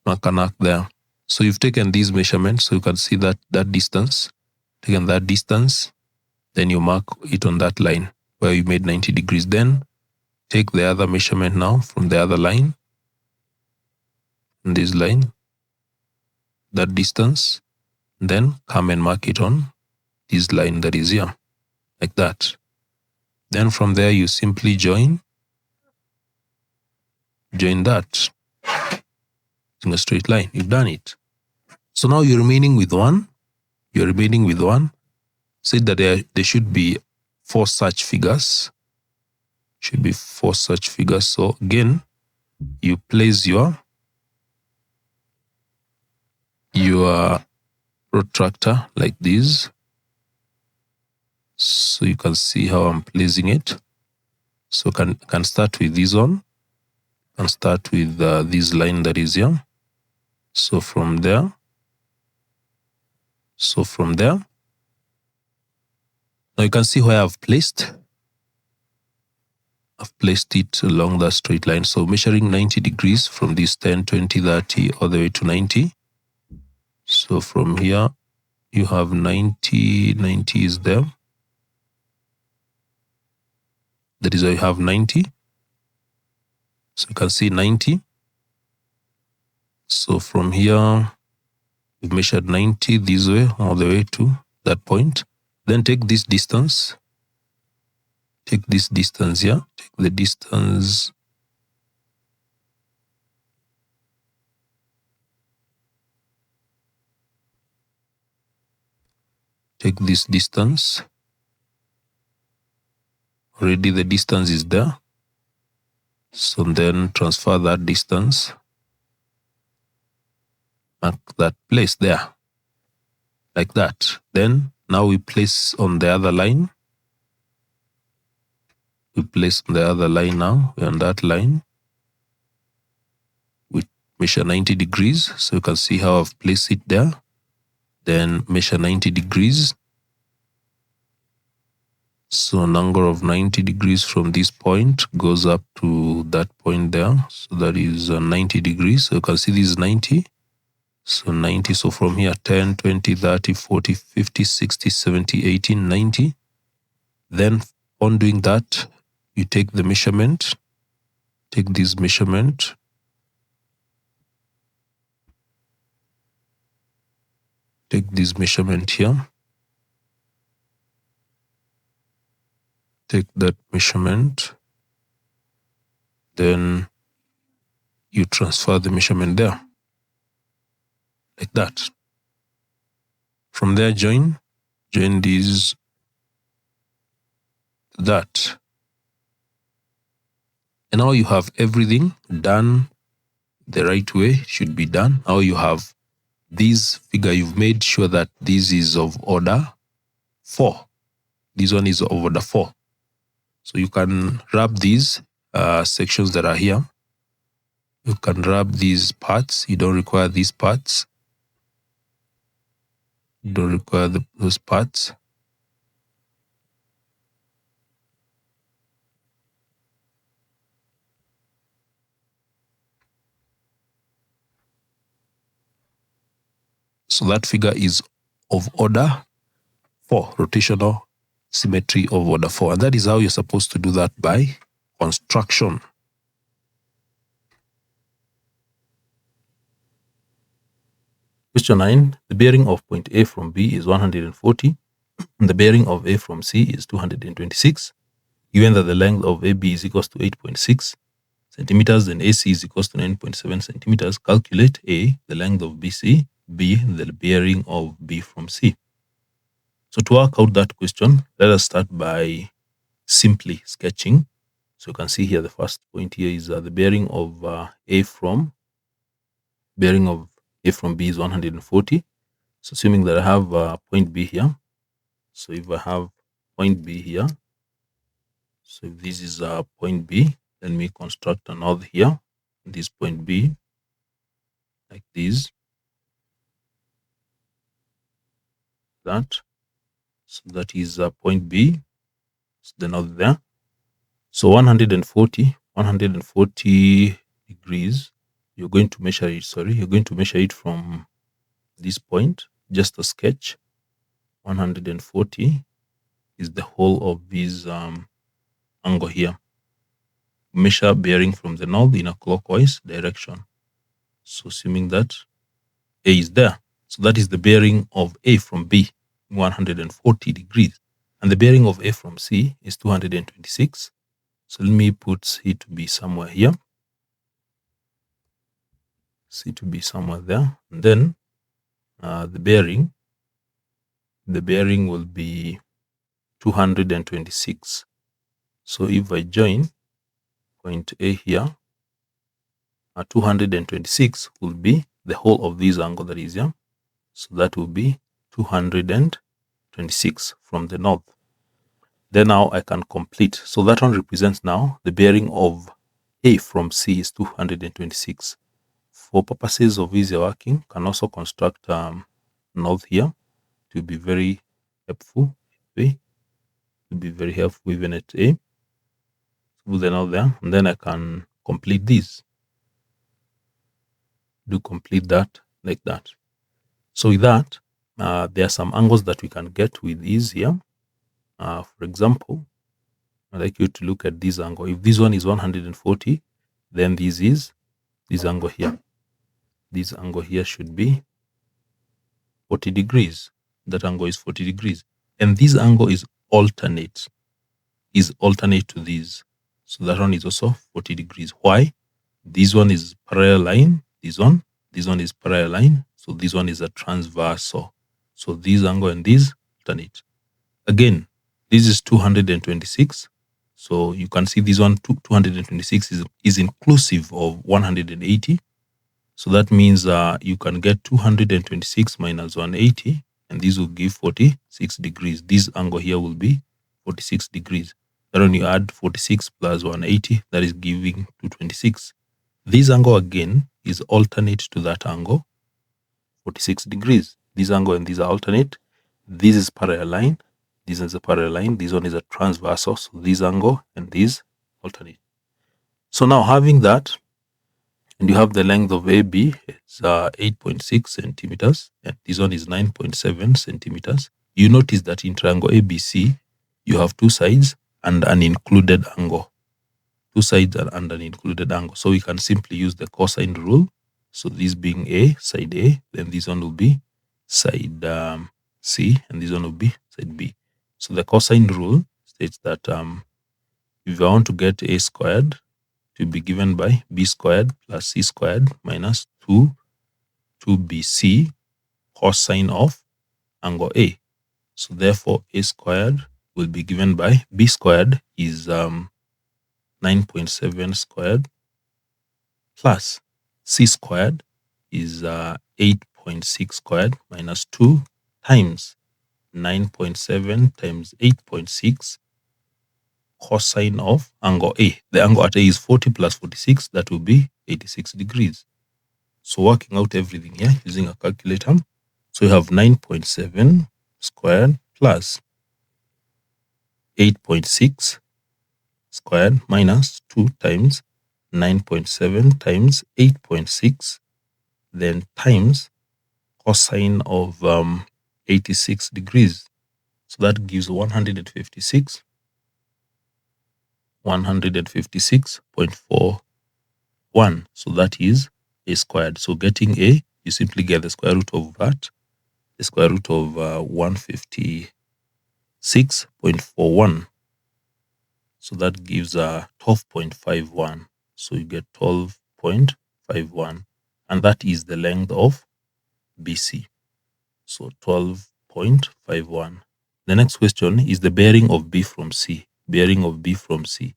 S1: Mark an arc there. So you've taken these measurements, so you can see that distance. Taken that distance, then you mark it on that line where you made 90 degrees. Then take the other measurement now from the other line, and this line, that distance, then come and mark it on this line that is here, like that. Then from there you simply join that in a straight line. You've done it. So now you're remaining with one. Said that there should be 4 such figures. So again, you place your protractor like this. So you can see how I'm placing it. So can start with this one. Can start with this line that is here. So from there. Now you can see where I've placed it along that straight line. So measuring 90 degrees from this 10, 20, 30, all the way to 90. So from here, you have 90 is there. That is why you have 90. So you can see 90. So from here, we've measured 90 this way, all the way to that point. Then take this distance. Take this distance here. Take the distance. Take this distance. Already the distance is there. So then transfer that distance. Mark that place there. Like that. Then now we place on the other line. We place on the other line now. We're on that line. We measure 90 degrees. So you can see how I've placed it there. Then measure 90 degrees. So an angle of 90 degrees from this point goes up to that point there. So that is 90 degrees. So you can see this is 90. So 90. So from here 10, 20, 30, 40, 50, 60, 70, 80, 90. Then on doing that, you take the measurement. Take this measurement. Take this measurement here. Take that measurement. Then you transfer the measurement there. Like that. From there, join these, that. And now you have everything done the right way. It should be done. Now you have this figure. You've made sure that this is of order 4. This one is of order 4. So you can wrap these sections that are here. You can wrap these parts. You don't require these parts. don't require those parts. So that figure is of order 4, rotational symmetry of order 4. And that is how you're supposed to do that by construction. Question 9. The bearing of point A from B is 140. And the bearing of A from C is 226. Given that the length of AB is equals to 8.6 centimeters, then AC is equals to 9.7 centimeters. Calculate A, the length of BC, B, the bearing of B from C. So to work out that question, let us start by simply sketching. So you can see here the first point here is the bearing of A from B is 140. So assuming that I have point B here. So if I have point B here, so if this is point B, let me construct a node here. This point B, like this, that. So that is point B. So the node there. So 140 degrees. You're going to measure it. You're going to measure it from this point. Just a sketch. 140 is the whole of this angle here. Measure bearing from the north in a clockwise direction. So assuming that A is there, so that is the bearing of A from B, 140 degrees, and the bearing of A from C is 226. So let me put C to be somewhere here, C to be somewhere there, and then the bearing will be 226. So if I join point A here, 226 will be the whole of this angle that is here. So that will be 226 from the north. Then now I can complete. So that one represents now the bearing of A from C is 226. For purposes of easier working, can also construct north here to be very helpful. To be very helpful even at A. Put the north there, and then I can complete this. Do complete that like that. So with that, there are some angles that we can get with ease here. For example, I'd like you to look at this angle. If this one is 140, then this is this angle here. This angle here should be 40 degrees. That angle is 40 degrees. And this angle is alternate to this. So that one is also 40 degrees. Why? This one is parallel line. This one is parallel line. So this one is a transversal. So this angle and this alternate. Again, this is 226. So you can see this one, 226 is inclusive of 180. So that means you can get 226 minus 180, and this will give 46 degrees. This angle here will be 46 degrees. Then when you add 46 plus 180, that is giving 226. This angle again is alternate to that angle, 46 degrees. This angle and these are alternate. This is parallel line. This is a parallel line. This one is a transversal. So this angle and this alternate. So now having that, and you have the length of AB, it's 8.6 centimeters, and this one is 9.7 centimeters. You notice that in triangle ABC, you have two sides and an included angle. Two sides and an included angle. So we can simply use the cosine rule. So this being A, side A, then this one will be side C, and this one will be side B. So the cosine rule states that if I want to get A squared to be given by B squared plus C squared minus 2BC cosine of angle A. So therefore A squared will be given by B squared is 9.7 squared plus C squared is 8.6 squared minus 2 times 9.7 times 8.6 cosine of angle A. The angle at A is 40 plus 46. That will be 86 degrees. So working out everything here using a calculator, So you have 9.7 squared plus 8.6 squared minus 2 times 9.7 times 8.6, then times cosine of 86 degrees. So that gives 156.41. So that is a squared. So getting a, you simply get the square root of that, the square root of 156.41. So that gives 12.51. So you get 12.51, and that is the length of BC. So 12.51. The next question is the bearing of B from C. Bearing of B from C.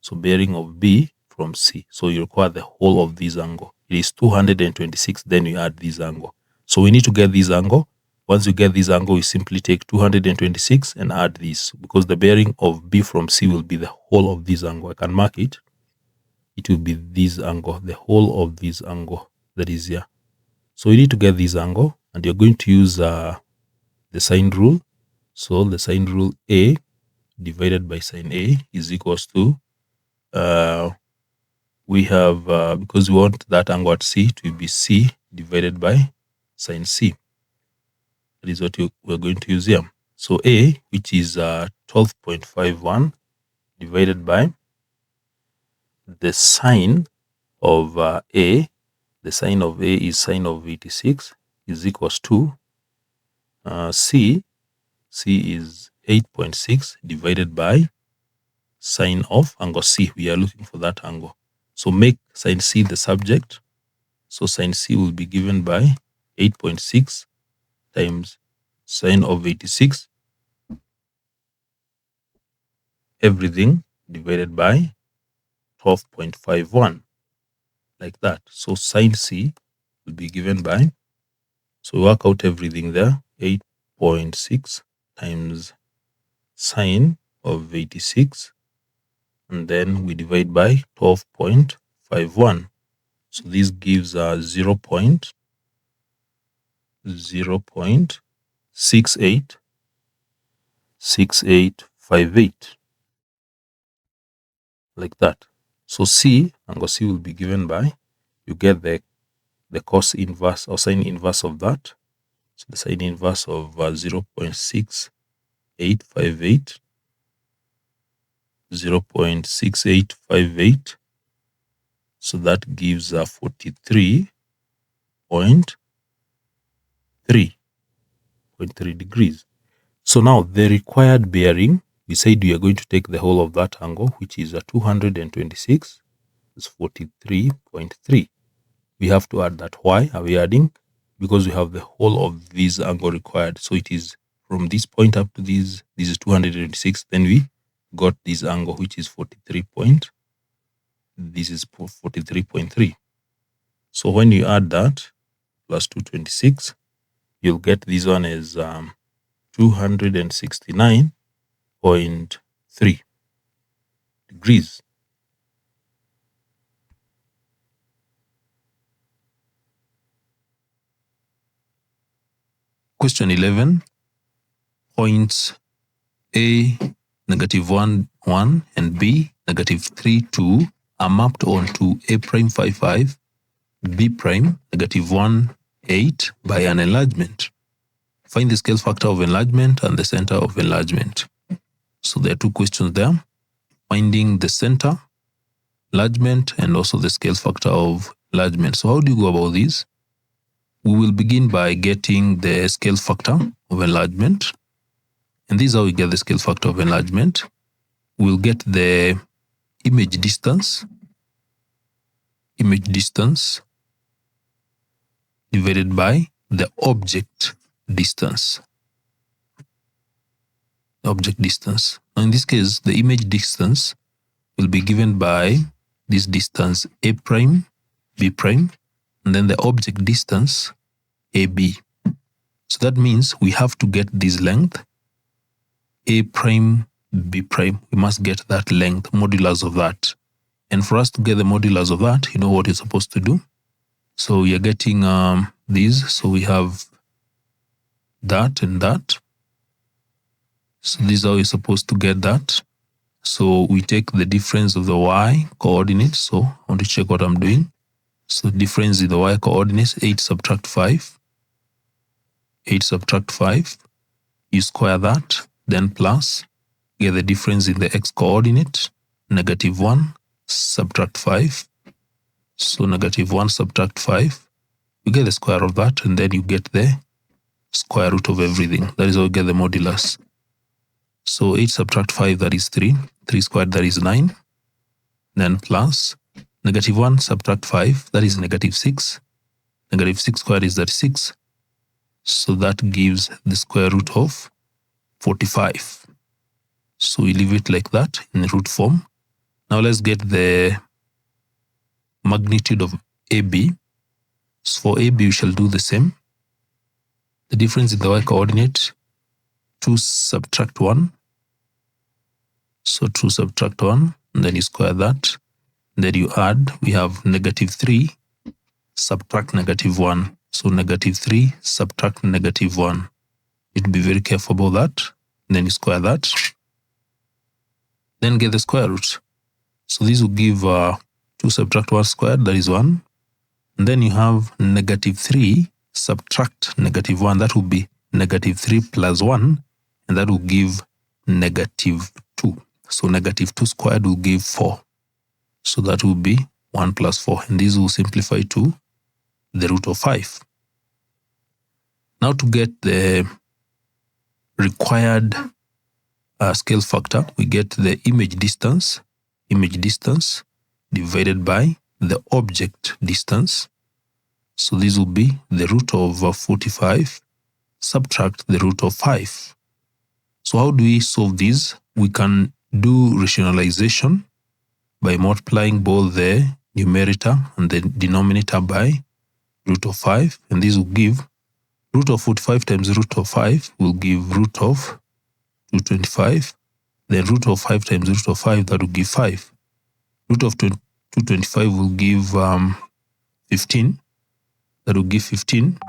S1: So bearing of B from C. So you require the whole of this angle. It is 226, then you add this angle. So we need to get this angle. Once you get this angle, you simply take 226 and add this, because the bearing of B from C will be the whole of this angle. I can mark it. It will be this angle, the whole of this angle that is here. So you need to get this angle, and you're going to use the sine rule. So the sine rule A divided by sine A is equals to, we have, because we want that angle at C to be C divided by sine C. That is what we're going to use here. So A, which is 12.51, divided by the sine of A. The sine of A is sine of 86, is equals to C is 8.6 divided by sine of angle C. We are looking for that angle. So make sine C the subject. So sine C will be given by 8.6 times sine of 86, everything divided by 12.51, like that. So sine C will be given by, so work out everything there, 8.6 times sine of 86, and then we divide by 12.51. So this gives 0.6858, like that. So C, angle C will be given by, you get the cos inverse or sine inverse of that. So the sine inverse of 0.6858, 0.6858. So that gives 43.3 degrees. So now the required bearing, we said we are going to take the whole of that angle, which is 226, is 43.3. We have to add that. Why are we adding? Because we have the whole of this angle required. So it is from this point up to this is 226. Then we got this angle, which is 43.3. So when you add that plus 226, you'll get this one as 269.3 degrees. Question 11. Points A, -1, 1, and B, -3, 2 are mapped onto A prime 5, 5, B prime, -1, 8 by an enlargement. Find the scale factor of enlargement and the center of enlargement. So there are two questions there. Finding the center, enlargement, and also the scale factor of enlargement. So how do you go about this? We will begin by getting the scale factor of enlargement. And this is how we get the scale factor of enlargement. We'll get the image distance divided by the object distance. Now in this case, the image distance will be given by this distance A prime, B prime, and then the object distance AB. So that means we have to get this length A prime, B prime. We must get that length, modulus of that. And for us to get the modulus of that, you know what you're supposed to do. So you're getting this. So we have that and that. So this is how you're supposed to get that. So we take the difference of the y coordinates. So I want to check what I'm doing. So difference in the y coordinates, 8 subtract 5. 8 subtract 5. You square that, then plus, get the difference in the x coordinate, -1, subtract 5. So -1 subtract 5. You get the square of that, and then you get the square root of everything. That is how you get the modulus. So 8 subtract 5, that is 3. 3 squared, that is 9. Then plus -1 subtract 5, that is -6. -6 squared is 36. So that gives the square root of 45. So we leave it like that in root form. Now let's get the magnitude of AB. So for AB, we shall do the same. The difference in the y coordinate, 2 subtract 1. So 2 subtract 1, and then you square that. And then you add, we have -3 subtract -1. So -3 subtract -1. You'd be very careful about that. And then you square that. Then get the square root. So this will give 2 subtract 1 squared, that is 1. And then you have -3 subtract -1. That will be -3 plus 1. And that will give -2. So -2 squared will give 4. So that will be 1 plus 4. And this will simplify to the root of 5. Now to get the required scale factor, we get the image distance divided by the object distance. So this will be the root of 45 subtract the root of 5. So how do we solve this? We can do rationalization by multiplying both the numerator and the denominator by root of 5, and this will give root of 45 times root of 5 will give root of 225. Then root of 5 times root of 5, that will give 5. Root of 225 will give 15. That will give 15.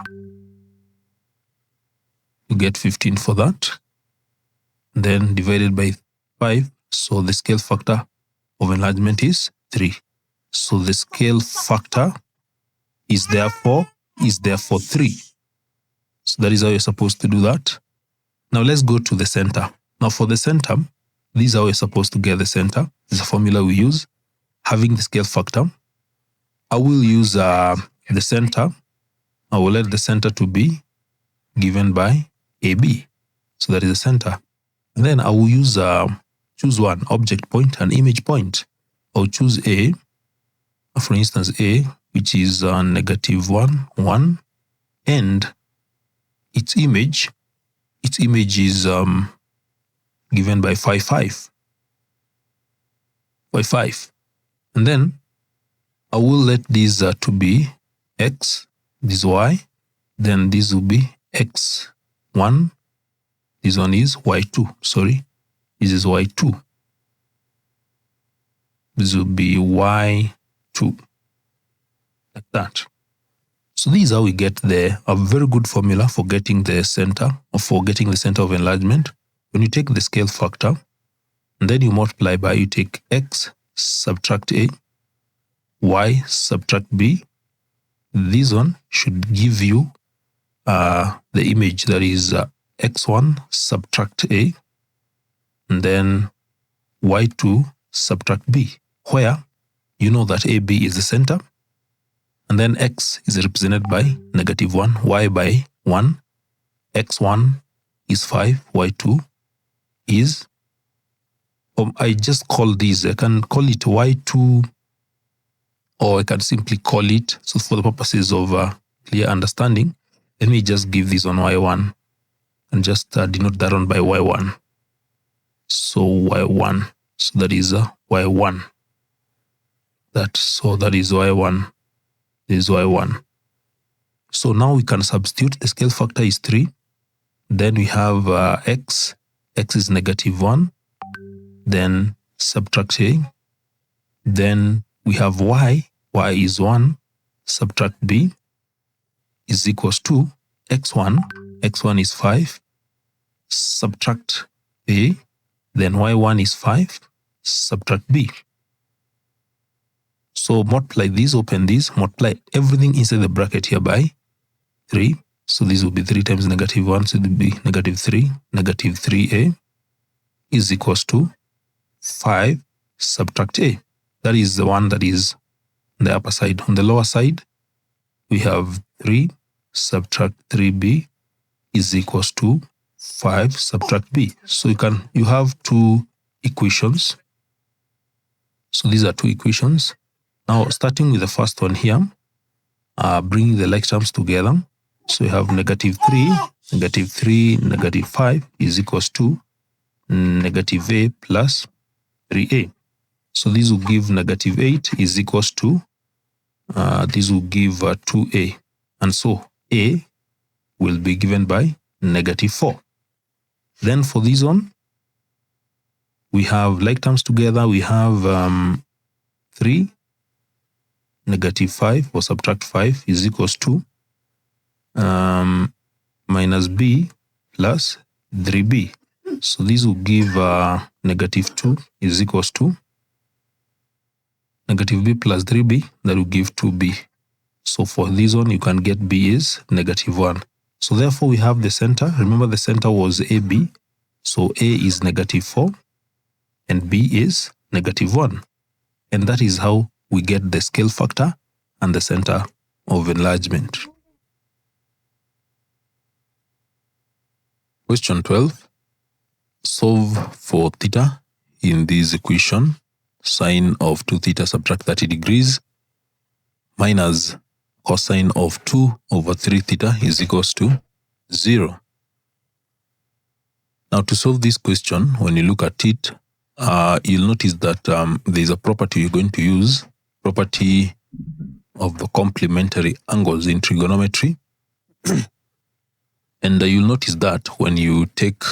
S1: You get 15 for that. Then divided by 5. So the scale factor of enlargement is 3. So the scale factor is therefore 3. So that is how you're supposed to do that. Now let's go to the center. Now for the center, this is how you're supposed to get the center. This is a formula we use. Having the scale factor, I will use the center. I will let the center to be given by AB. So that is the center. And then I will use choose one object point and image point. I'll choose A, for instance A, which is -1, 1, and its image is given by 5, 5. And then I will let this to be X, this Y, then this will be X1, this one is Y2, sorry, this is Y2. This will be Y2, like that. So this is how we get a very good formula for getting the center, or for getting the center of enlargement. When you take the scale factor, and then you multiply by, you take X, subtract A, Y, subtract B. This one should give you the image, that is X1, subtract A, and then Y2, subtract B, where you know that AB is the center, and then X is represented by -1, Y by 1, X1 is 5, Y2 is, I just call this, I can call it Y2, or I can simply call it, so for the purposes of clear understanding, let me just give this one Y1 and just denote that one by Y1. So Y1, so that is Y1. So that is Y1. This is Y1. So now we can substitute. The scale factor is 3. Then we have X. X is -1. Then subtract A. Then we have Y. Y is 1. Subtract B is equals to X1 x1 is 5, subtract a, then y1 is 5, subtract b. So multiply these, open these, multiply everything inside the bracket here by 3. So this will be 3 times -1, so it will be -3, -3a is equals to 5 subtract a. That is the one that is on the upper side. On the lower side, we have 3 subtract 3b is equals to 5 subtract b. So you have two equations. So these are two equations. Now starting with the first one here, bringing the like terms together. So we have -3, -3, -5 is equals to -a plus 3a. So this will give -8 is equals to, this will give 2a. And so a will be given by -4. Then for this one, we have like terms together. We have 3 -5 or subtract 5 is equals to minus b plus 3b. So this will give -2 is equals to -b plus 3b, that will give 2b. So for this one, you can get b is -1. So therefore we have the center. Remember the center was AB. So A is -4 and B is -1. And that is how we get the scale factor and the center of enlargement. Question 12. Solve for theta in this equation. Sine of 2 theta subtract 30 degrees minus cosine of 2/3 theta is equals to 0. Now to solve this question, when you look at it, you'll notice that there's a property you're going to use, property of the complementary angles in trigonometry. And you'll notice that when you take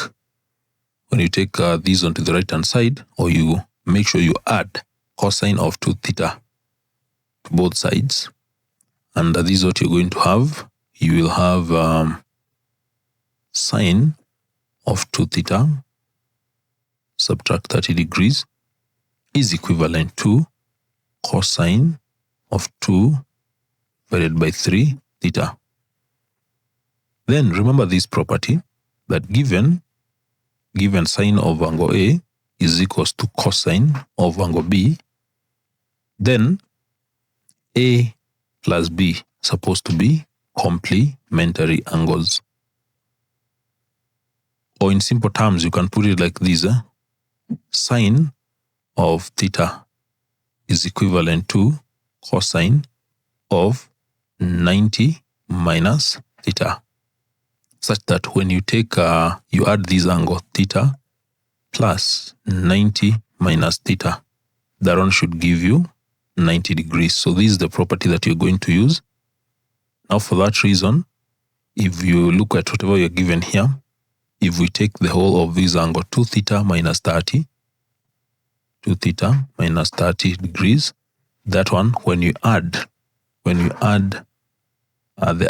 S1: these onto the right hand side, or you make sure you add cosine of 2 theta to both sides, and this is what you're going to have. You will have sine of 2 theta subtract 30 degrees is equivalent to cosine of 2 divided by 3 theta. Then remember this property, that given sine of angle A is equals to cosine of angle B, then A plus B supposed to be complementary angles. Or in simple terms, you can put it like this. Sine of theta is equivalent to cosine of 90 minus theta, such that when you take, you add this angle theta plus 90 minus theta, that one should give you 90 degrees. So this is the property that you're going to use. Now for that reason, if you look at whatever you're given here, if we take the whole of this angle 2 theta minus 30, 2 theta minus 30 degrees, that one, when you add the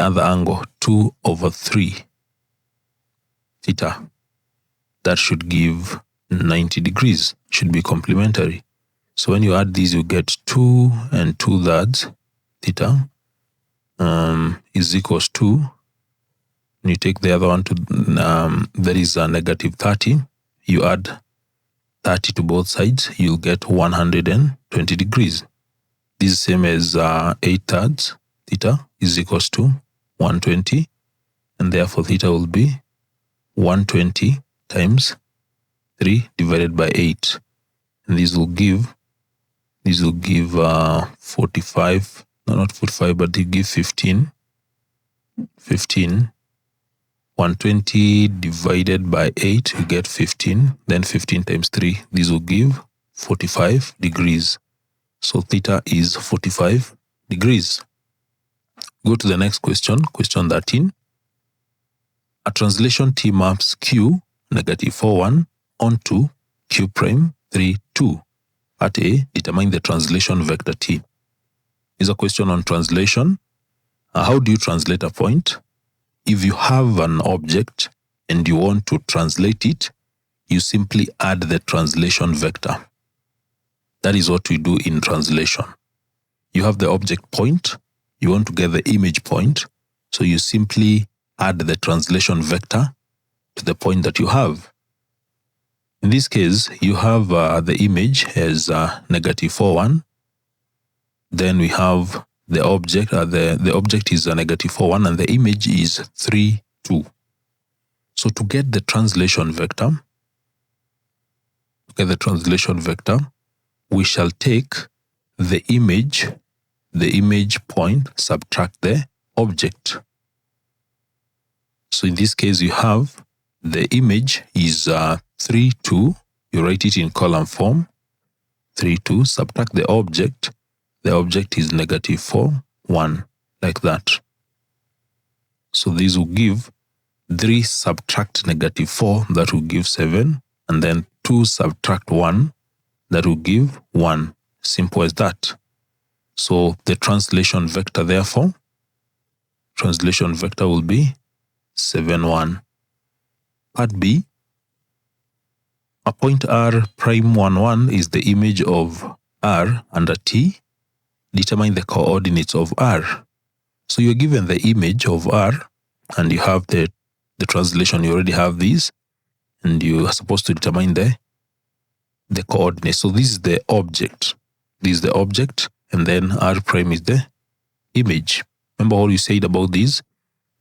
S1: other angle 2/3 theta, that should give 90 degrees, should be complementary. So when you add these, you get 2 and 2/3 theta is equals to, when you take the other one to, that is -30, you add 30 to both sides, you'll get 120 degrees. This is same as 8/3 theta is equals to 120, and therefore theta will be 120 times 3 divided by 8, and this will give 45, no, not 45, but they give 15. 120 divided by 8, you get 15, then 15 times 3, this will give 45 degrees. So theta is 45 degrees. Go to the next question, question 13. A translation T maps Q -4,1 onto Q prime 3,2 at A. Determine the translation vector T. Is a question on translation. How do you translate a point? if you have an object and you want to translate it, you simply add the translation vector. That is what we do in translation. You have the object point, you want to get the image point, so you simply add the translation vector to the point that you have. In this case, you have the image as -4, 1. Then we have the object, the object is a -4, 1, and the image is 3, 2. So to get the translation vector, we shall take the image point, subtract the object. So in this case, you have the image is 3, 2. You write it in column form, 3, 2. Subtract the object. The object is -4, 1, like that. So this will give 3 subtract -4, that will give 7, and then 2 subtract 1, that will give 1. Simple as that. So the translation vector, therefore, will be 7, 1. Part B, a point R prime 1, 1 is the image of R under T. Determine the coordinates of R. So you're given the image of R and you have the translation. You already have these, and you are supposed to determine the coordinates. So this is the object. And then R prime is the image. Remember what you said about this?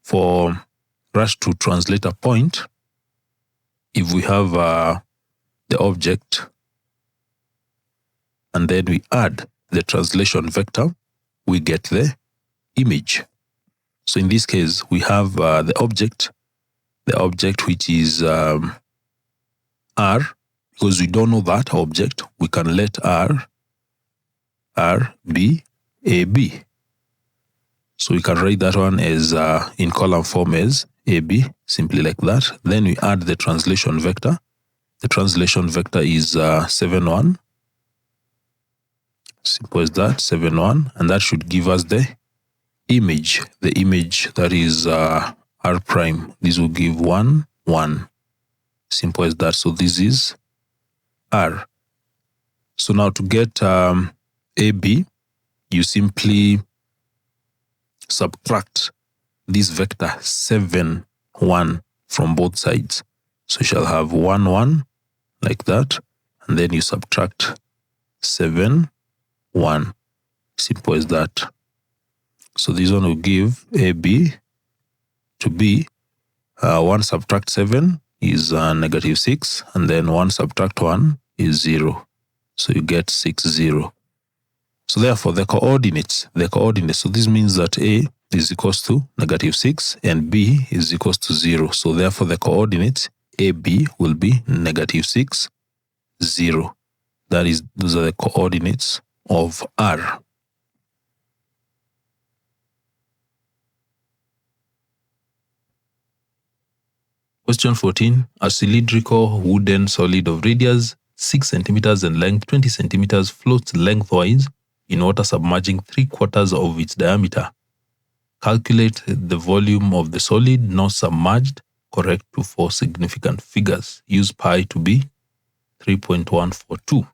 S1: For us to translate a point, if we have the object and then we add the translation vector, we get the image. So in this case, we have the object which is R. Because we don't know that object, we can let R be AB. So we can write that one as in column form as AB, simply like that. Then we add the translation vector. The translation vector is 7, 1. Simple as that, 7, 1. And that should give us the image. The image that is R prime. This will give 1, 1. Simple as that. So this is R. So now to get AB, you simply subtract this vector 7, 1 from both sides. So you shall have 1, 1 like that, and then you subtract 7, 1. Simple as that. So this one will give AB to be 1 subtract 7 is -6, and then 1 subtract 1 is 0. So you get 6, 0. So therefore the coordinates, so this means that A is equals to -6 and B is equals to 0. So therefore the coordinates AB will be -6, 0. Those are the coordinates of R. Question 14. A cylindrical wooden solid of radius 6 centimeters and length 20 centimeters floats lengthwise in water submerging 3/4 of its diameter. Calculate the volume of the solid not submerged. Correct to 4 significant figures. Use pi to be 3.142.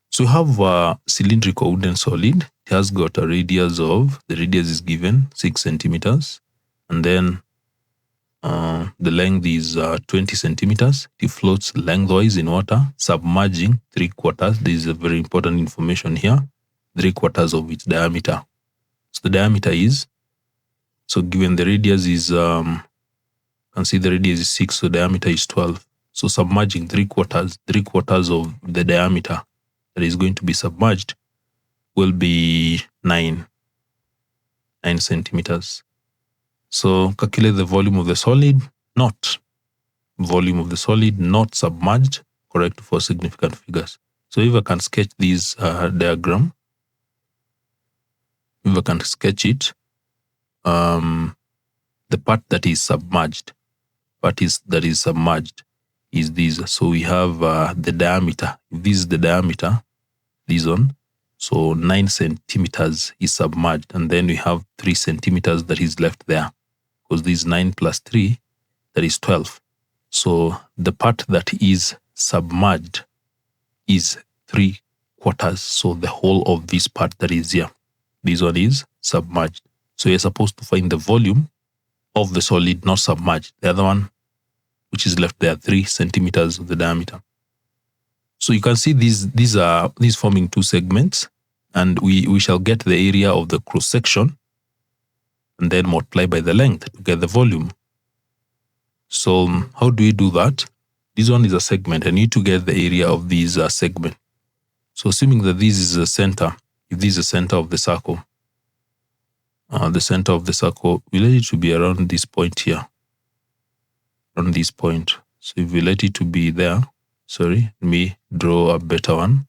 S1: So we have a cylindrical wooden solid. It has got a radius of, the radius is given 6 centimeters, and then the length is 20 centimeters. It floats lengthwise in water, submerging 3/4. This is a very important information here. 3/4 of its diameter. So the diameter is, so given the radius is, you can see the radius is 6, so diameter is 12. So submerging 3/4 of the diameter that is going to be submerged will be 9 centimeters. So calculate the volume of the solid not submerged. Correct for significant figures. So if I can sketch this diagram, if I can sketch it, the part that is submerged, is this. So we have the diameter. If this is the diameter, this one, so 9 centimeters is submerged, and then we have 3 centimeters that is left there. because this is 9 plus 3, that is 12. So the part that is submerged is 3/4. So the whole of this part that is here, this one is submerged. So you're supposed to find the volume of the solid not submerged. The other one, which is left there, 3 centimeters of the diameter. So you can see these are forming two segments, and we shall get the area of the cross section and then multiply by the length to get the volume. So how do we do that? This one is a segment. I need to get the area of this segment. So assuming that this is the center, if this is the center of the circle, we let it to be around this point here, around this point. So if we let it to be there, sorry, let me draw a better one.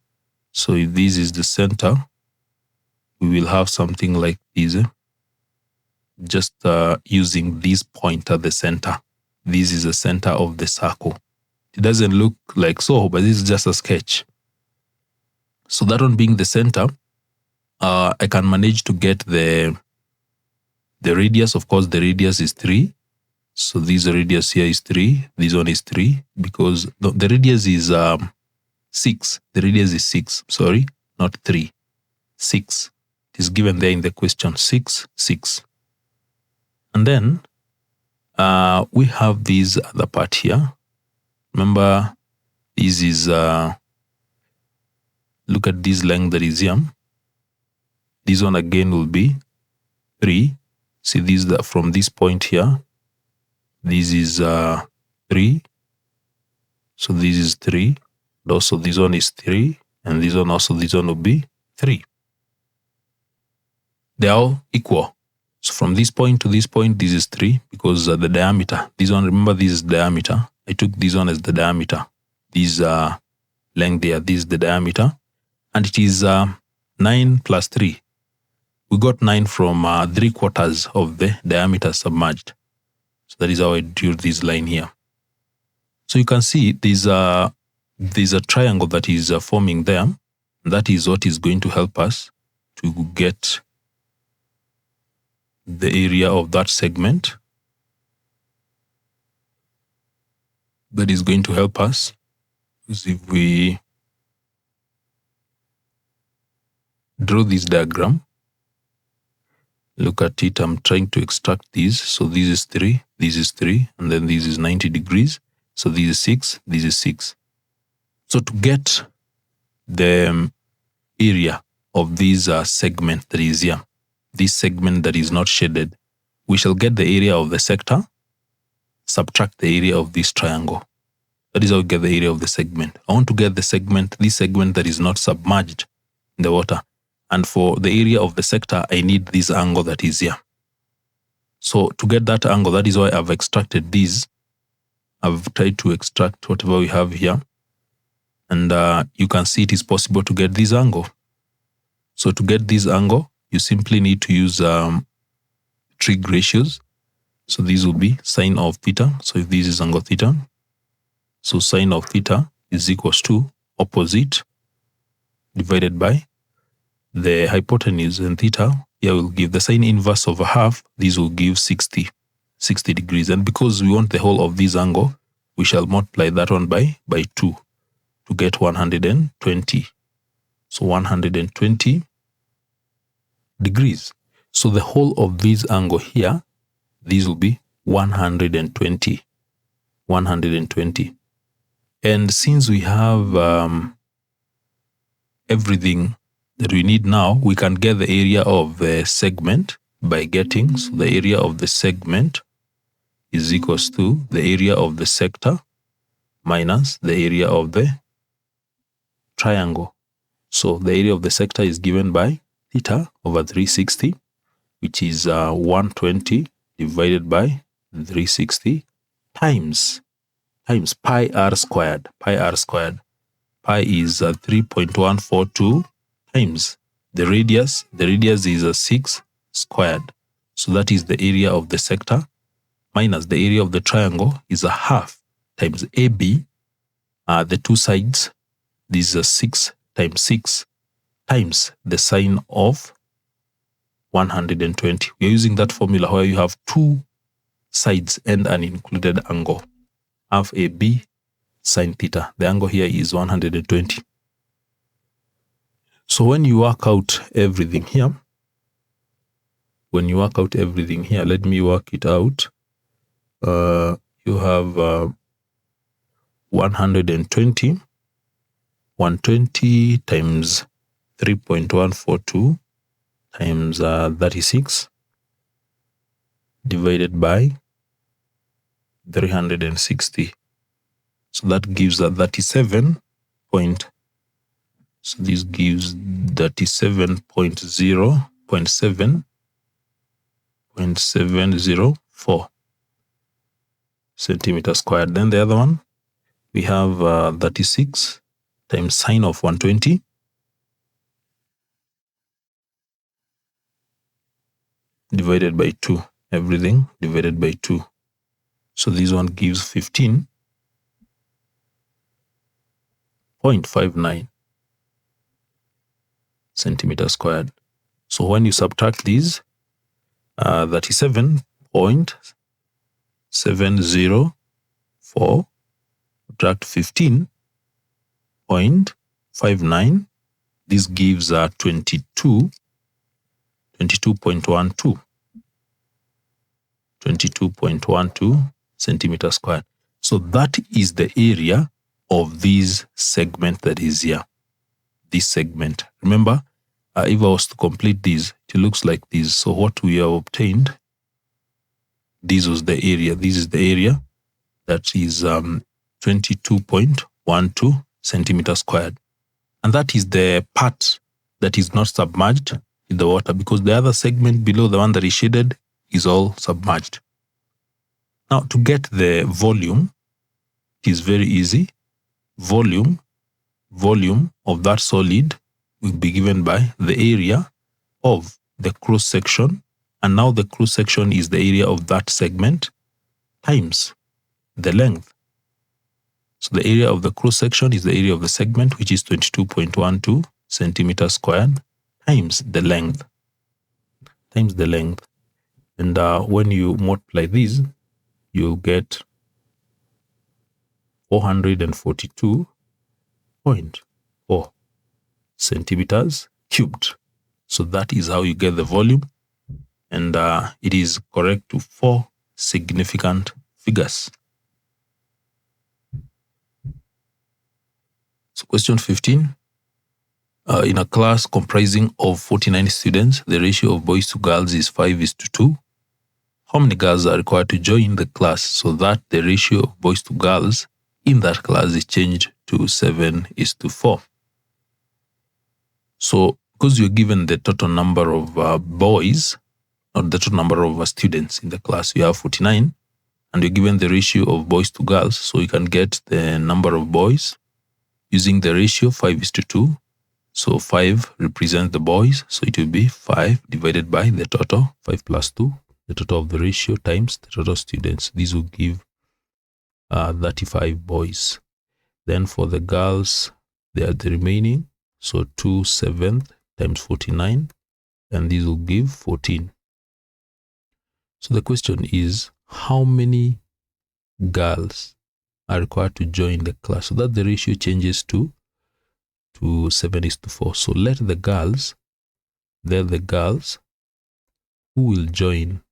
S1: So if this is the center, we will have something like this, just using this point at the center. This is the center of the circle. It doesn't look like so, but this is just a sketch. So that one being the center, I can manage to get the radius. Of course, the radius is 3. So this radius here is 3. This one is 3 because the radius is 6. The radius is 6. Sorry, not 3. 6. It is given there in the question. 6, 6. And then we have this other part here. Remember, this is, look at this length that is here. This one again will be 3. See this from this point here. This is 3. So this is 3. And also this one is 3. And this one will be 3. They are all equal. So from this point to this point, this is 3 because the diameter, this one, remember this is diameter. I took this one as the diameter. This length there, this is the diameter. And it is 9 plus 3. We got 9 from 3/4 of the diameter submerged. So that is how I drew this line here. So you can see there's a triangle that is forming there. That is what is going to help us to get the area of that segment. That is going to help us. Because if we draw this diagram, look at it, I'm trying to extract this. So this is 3, this is 3, and then this is 90 degrees. So this is 6, this is 6. So to get the area of this segment that is here, this segment that is not shaded, we shall get the area of the sector, subtract the area of this triangle. That is how we get the area of the segment. I want to get the segment, this segment that is not submerged in the water. And for the area of the sector, I need this angle that is here. So to get that angle, that is why I've extracted this. I've tried to extract whatever we have here. And you can see it is possible to get this angle. So to get this angle, you simply need to use trig ratios. So these will be sine of theta. So if this is angle theta, so sine of theta is equals to opposite divided by the hypotenuse, and theta here will give the sine inverse of a half. This will give 60 degrees. And because we want the whole of this angle, we shall multiply that one by 2 to get 120. So 120 degrees. So the whole of this angle here, this will be 120. And since we have everything that we need now, we can get the area of the segment by getting, so the area of the segment is equals to the area of the sector minus the area of the triangle. So the area of the sector is given by theta over 360, which is 120 divided by 360 times pi r squared. Pi is 3.142 times the radius. The radius is 6 squared. So that is the area of the sector minus the area of the triangle is a half times AB. The two sides, this is 6 times 6 times the sine of 120. We are using that formula where you have two sides and an included angle. Half AB sine theta. The angle here is 120. So when you work out everything here, let me work it out. You have 120 times 3.142 times 36 divided by 360. So that gives a 37 point. So this gives 37.704 centimeters squared. Then the other one, we have 36 times sine of 120 divided by 2. Everything divided by 2. So this one gives 15.59 centimeters squared. So when you subtract these, 37.704 subtract 15.59, this gives 22.12 centimeters squared. So that is the area of this segment that is here. This segment. Remember, if I was to complete this, it looks like this. So what we have obtained, this was the area. This is the area that is 22.12 centimeters squared. And that is the part that is not submerged in the water, because the other segment below, the one that is shaded, is all submerged. Now, to get the volume, it is very easy. Volume of that solid will be given by the area of the cross section, and now the cross section is the area of that segment times the length. So the area of the cross section is the area of the segment, which is 22.12 centimeters squared, times the length. And when you multiply these, you get 442.4 centimeters cubed. So that is how you get the volume, and it is correct to 4 significant figures. So question 15. In a class comprising of 49 students, the ratio of boys to girls is 5:2. How many girls are required to join the class so that the ratio of boys to girls in that class is changed to 7:4? So, because you're given the total number of boys, not the total number of students in the class, you have 49, and you're given the ratio of boys to girls, so you can get the number of boys using the ratio 5:2. So 5 represents the boys, so it will be 5 divided by the total, 5 plus 2, the total of the ratio times the total students. This will give 35 boys. Then for the girls, they are the remaining, so 2/7 times 49, and this will give 14. So the question is, how many girls are required to join the class so that the ratio changes to 7:4? So let the girls who will join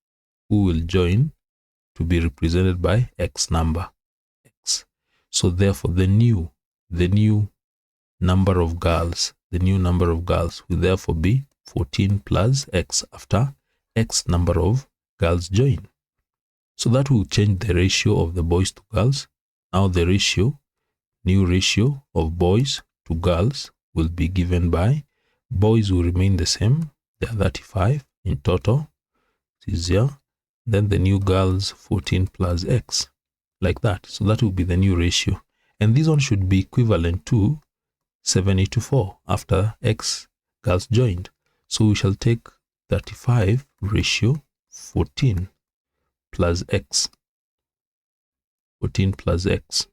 S1: to be represented by X number, X. So therefore the new number of girls, will therefore be 14 plus X after X number of girls join. So that will change the ratio of the boys to girls. Now the new ratio of boys to girls will be given by, boys will remain the same, they are 35 in total, it is here. Then the new girls, 14 plus X, like that. So that will be the new ratio. And this one should be equivalent to 7:4 after X girls joined. So we shall take 35 ratio 14 plus X. 14 plus X.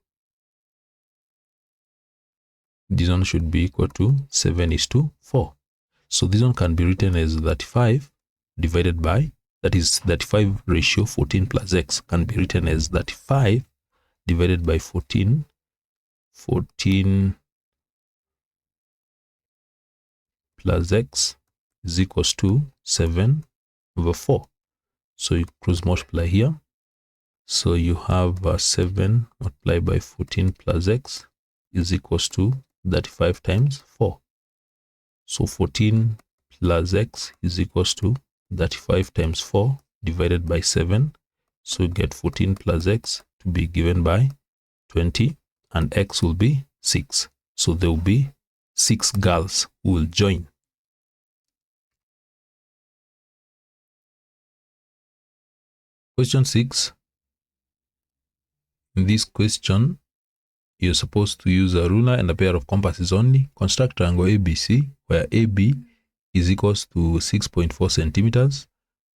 S1: This one should be equal to 7:4. So this one can be written as 35 divided by that is 35 ratio 14 plus x, can be written as 35 divided by 14 plus x is equals to 7 over 4. So you cross multiply here. So you have 7 multiplied by 14 plus x is equals to 35 times 4. So 14 plus x is equals to 35 times 4 divided by 7. So you get 14 plus x to be given by 20, and x will be 6. So there will be 6 girls who will join. Question 6. In this question, you're supposed to use a ruler and a pair of compasses only. Construct triangle ABC, where AB is equals to 6.4 centimeters.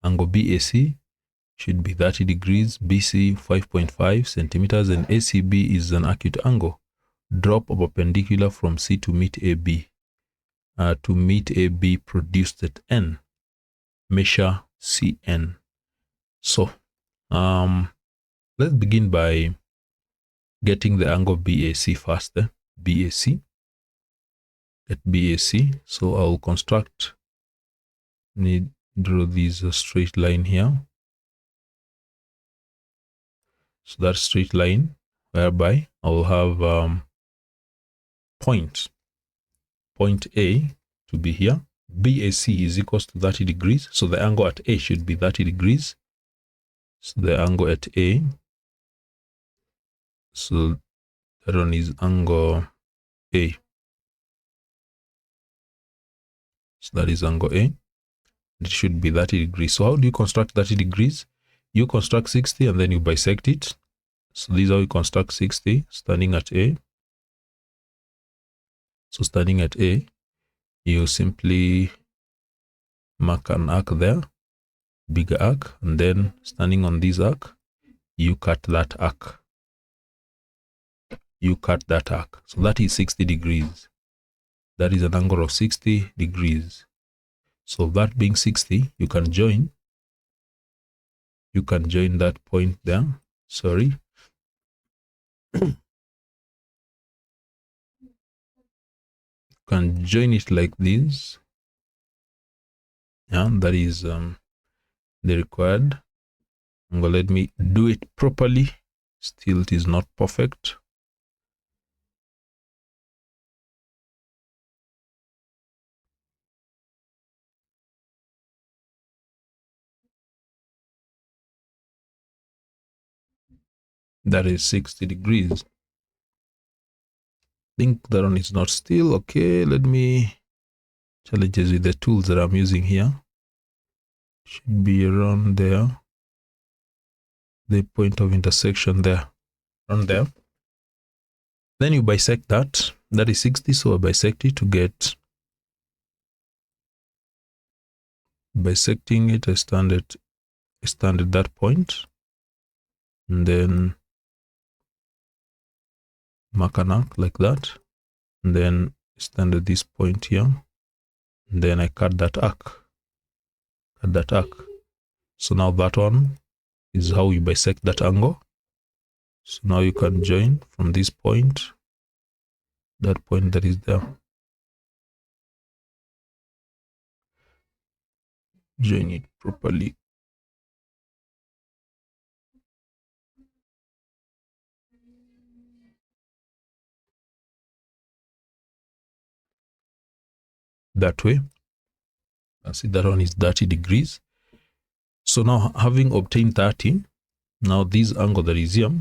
S1: Angle BAC should be 30 degrees, BC 5.5 centimeters, and ACB is an acute angle. Drop a perpendicular from C to meet AB. To meet AB produced at N. Measure CN. So, let's begin by getting the angle BAC first. BAC. At BAC. So I'll draw this straight line here. So that straight line, whereby I will have point A to be here. BAC is equals to 30 degrees. So the angle at A should be 30 degrees. So the angle at A. So that one is angle A. So that is angle A. It should be 30 degrees. So how do you construct 30 degrees? You construct 60 and then you bisect it. So this is how you construct 60, standing at A. So standing at A, you simply mark an arc there, bigger arc, and then standing on this arc, you cut that arc. You cut that arc. So that is 60 degrees. That is an angle of 60 degrees. So that being 60, you can join that point there. Sorry. You can join it like this. Yeah, that is the required angle. Let me do it properly. Still, it is not perfect. That is 60 degrees. I think that one is not still okay. Let me challenges with the tools that I'm using here. Should be around there. The point of intersection there. Around there. Then you bisect that. That is 60. So I bisect it to get. Bisecting it, I stand at that point. And then mark an arc like that, and then stand at this point here, and then I cut that arc. So now that one is how you bisect that angle. So now you can join from this point, that point that is there. Join it properly. That way. I see that one is 30 degrees. So now having obtained 30, now this angle that is here,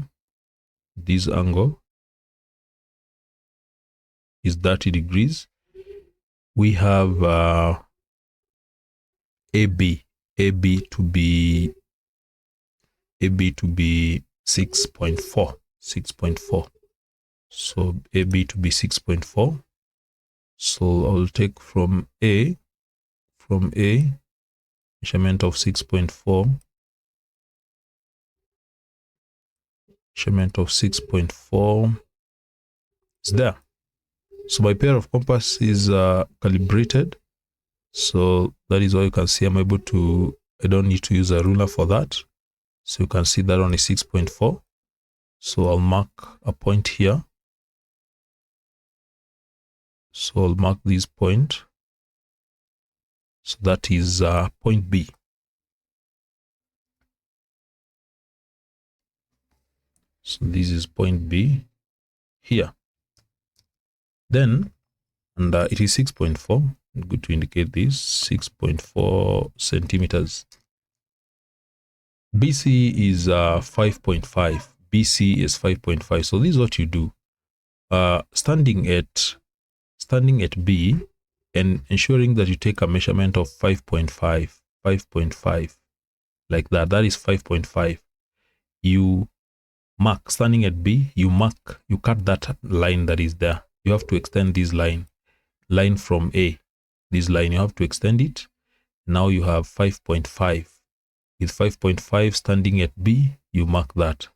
S1: this angle is 30 degrees. We have AB to be 6.4. So AB to be 6.4. So I'll take from A, measurement of 6.4. Measurement of 6.4 is there. So my pair of compass is calibrated. So that is why you can see I'm able to I don't need to use a ruler for that. So you can see that one is 6.4. So I'll mark a point here. So I'll mark this point. So that is point B. So this is point B here. Then, and it is 6.4. Good to indicate this, 6.4 centimeters. BC is 5.5. BC is 5.5. So this is what you do. Standing at B and ensuring that you take a measurement of 5.5, like that. That is 5.5. You mark, standing at B, you cut that line that is there. You have to extend this line from A. This line, you have to extend it. Now you have 5.5. With 5.5 standing at B, you mark that.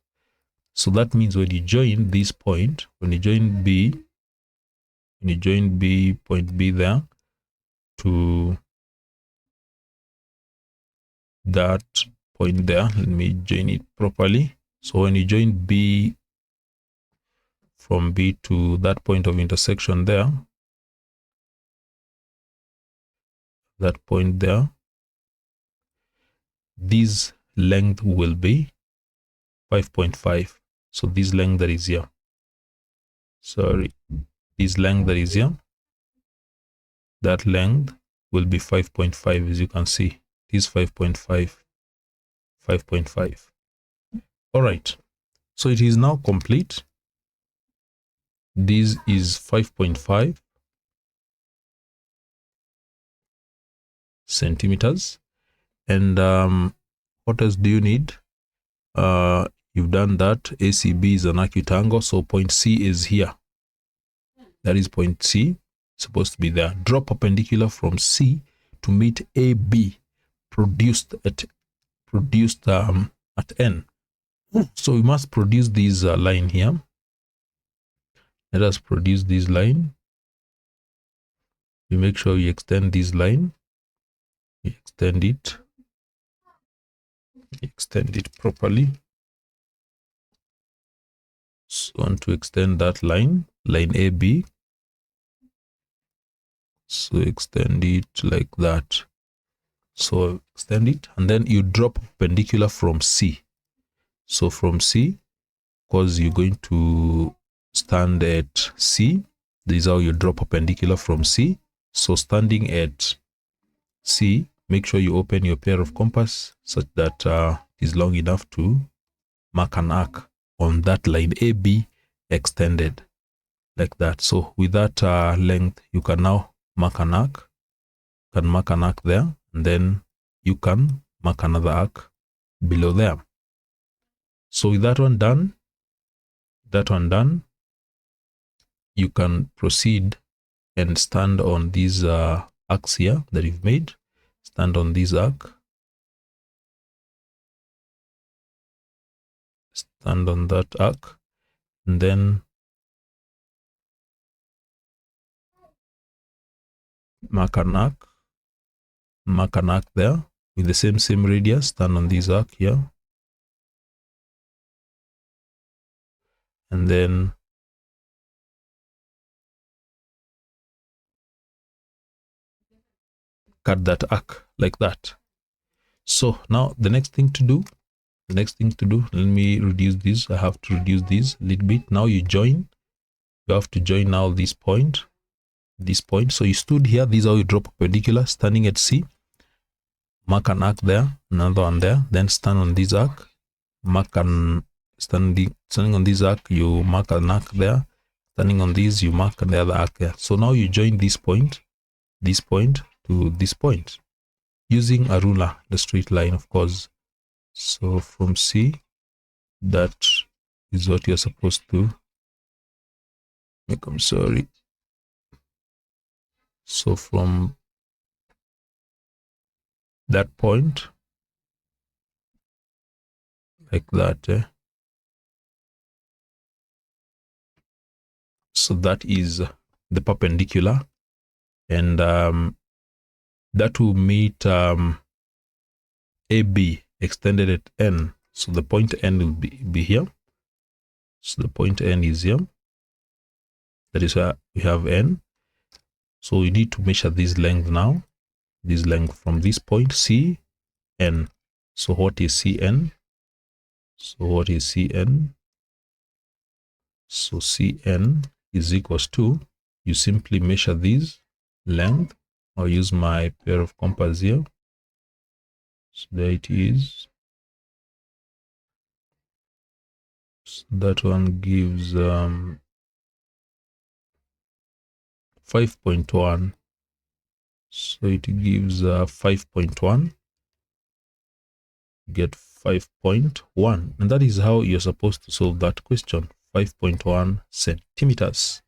S1: So that means when you join this point, when you join point B there to that point there, let me join it properly. So when you join B from B to that point of intersection there, that point there, this length will be 5.5. So this length that is here, this length that is here, that length will be 5.5. As you can see, it is 5.5. All right, so it is now complete. This is 5.5 centimeters. And what else do you need? You've done that. ACB is an acute angle, so point C is here. That is point C, supposed to be there. Draw perpendicular from C to meet AB, produced at N. So we must produce this line here. Let us produce this line. We make sure we extend this line. We extend it properly. So I want to extend that line AB. So extend it like that. So extend it, and then you drop perpendicular from C. So from C, because you're going to stand at C, this is how you drop perpendicular from C. So standing at C, make sure you open your pair of compass such that it is long enough to mark an arc on that line AB extended, like that. So with that length, you can now mark an arc. You can mark an arc there, and then you can mark another arc below there. So with that one done, you can proceed and stand on these arcs here that you've made. Stand on this arc. Stand on that arc, and then mark an arc there with the same radius. Stand on this arc here, and then cut that arc like that. So now the next thing to do, let me reduce this. I have to reduce this a little bit. Now you have to join now this point. So you stood here, this is how you drop perpendicular, standing at C, mark an arc there, another one there, then stand on this arc, standing on this arc, you mark an arc there, standing on this, you mark the other arc there. So now you join this point to this point, using a ruler, the straight line, of course. So from C, that is what you're supposed to make. I'm sorry. So from that point, like that, so that is the perpendicular, and that will meet AB extended at N. So the point N will be here. So the point N is here. That is where we have N. So we need to measure this length now. This length from this point CN. So what is CN? So what is CN? So CN is equals to, you simply measure this length. I'll use my pair of compass here. So there it is. So that one gives 5.1. So it gives 5.1. Get 5.1, and that is how you're supposed to solve that question. 5.1 centimeters.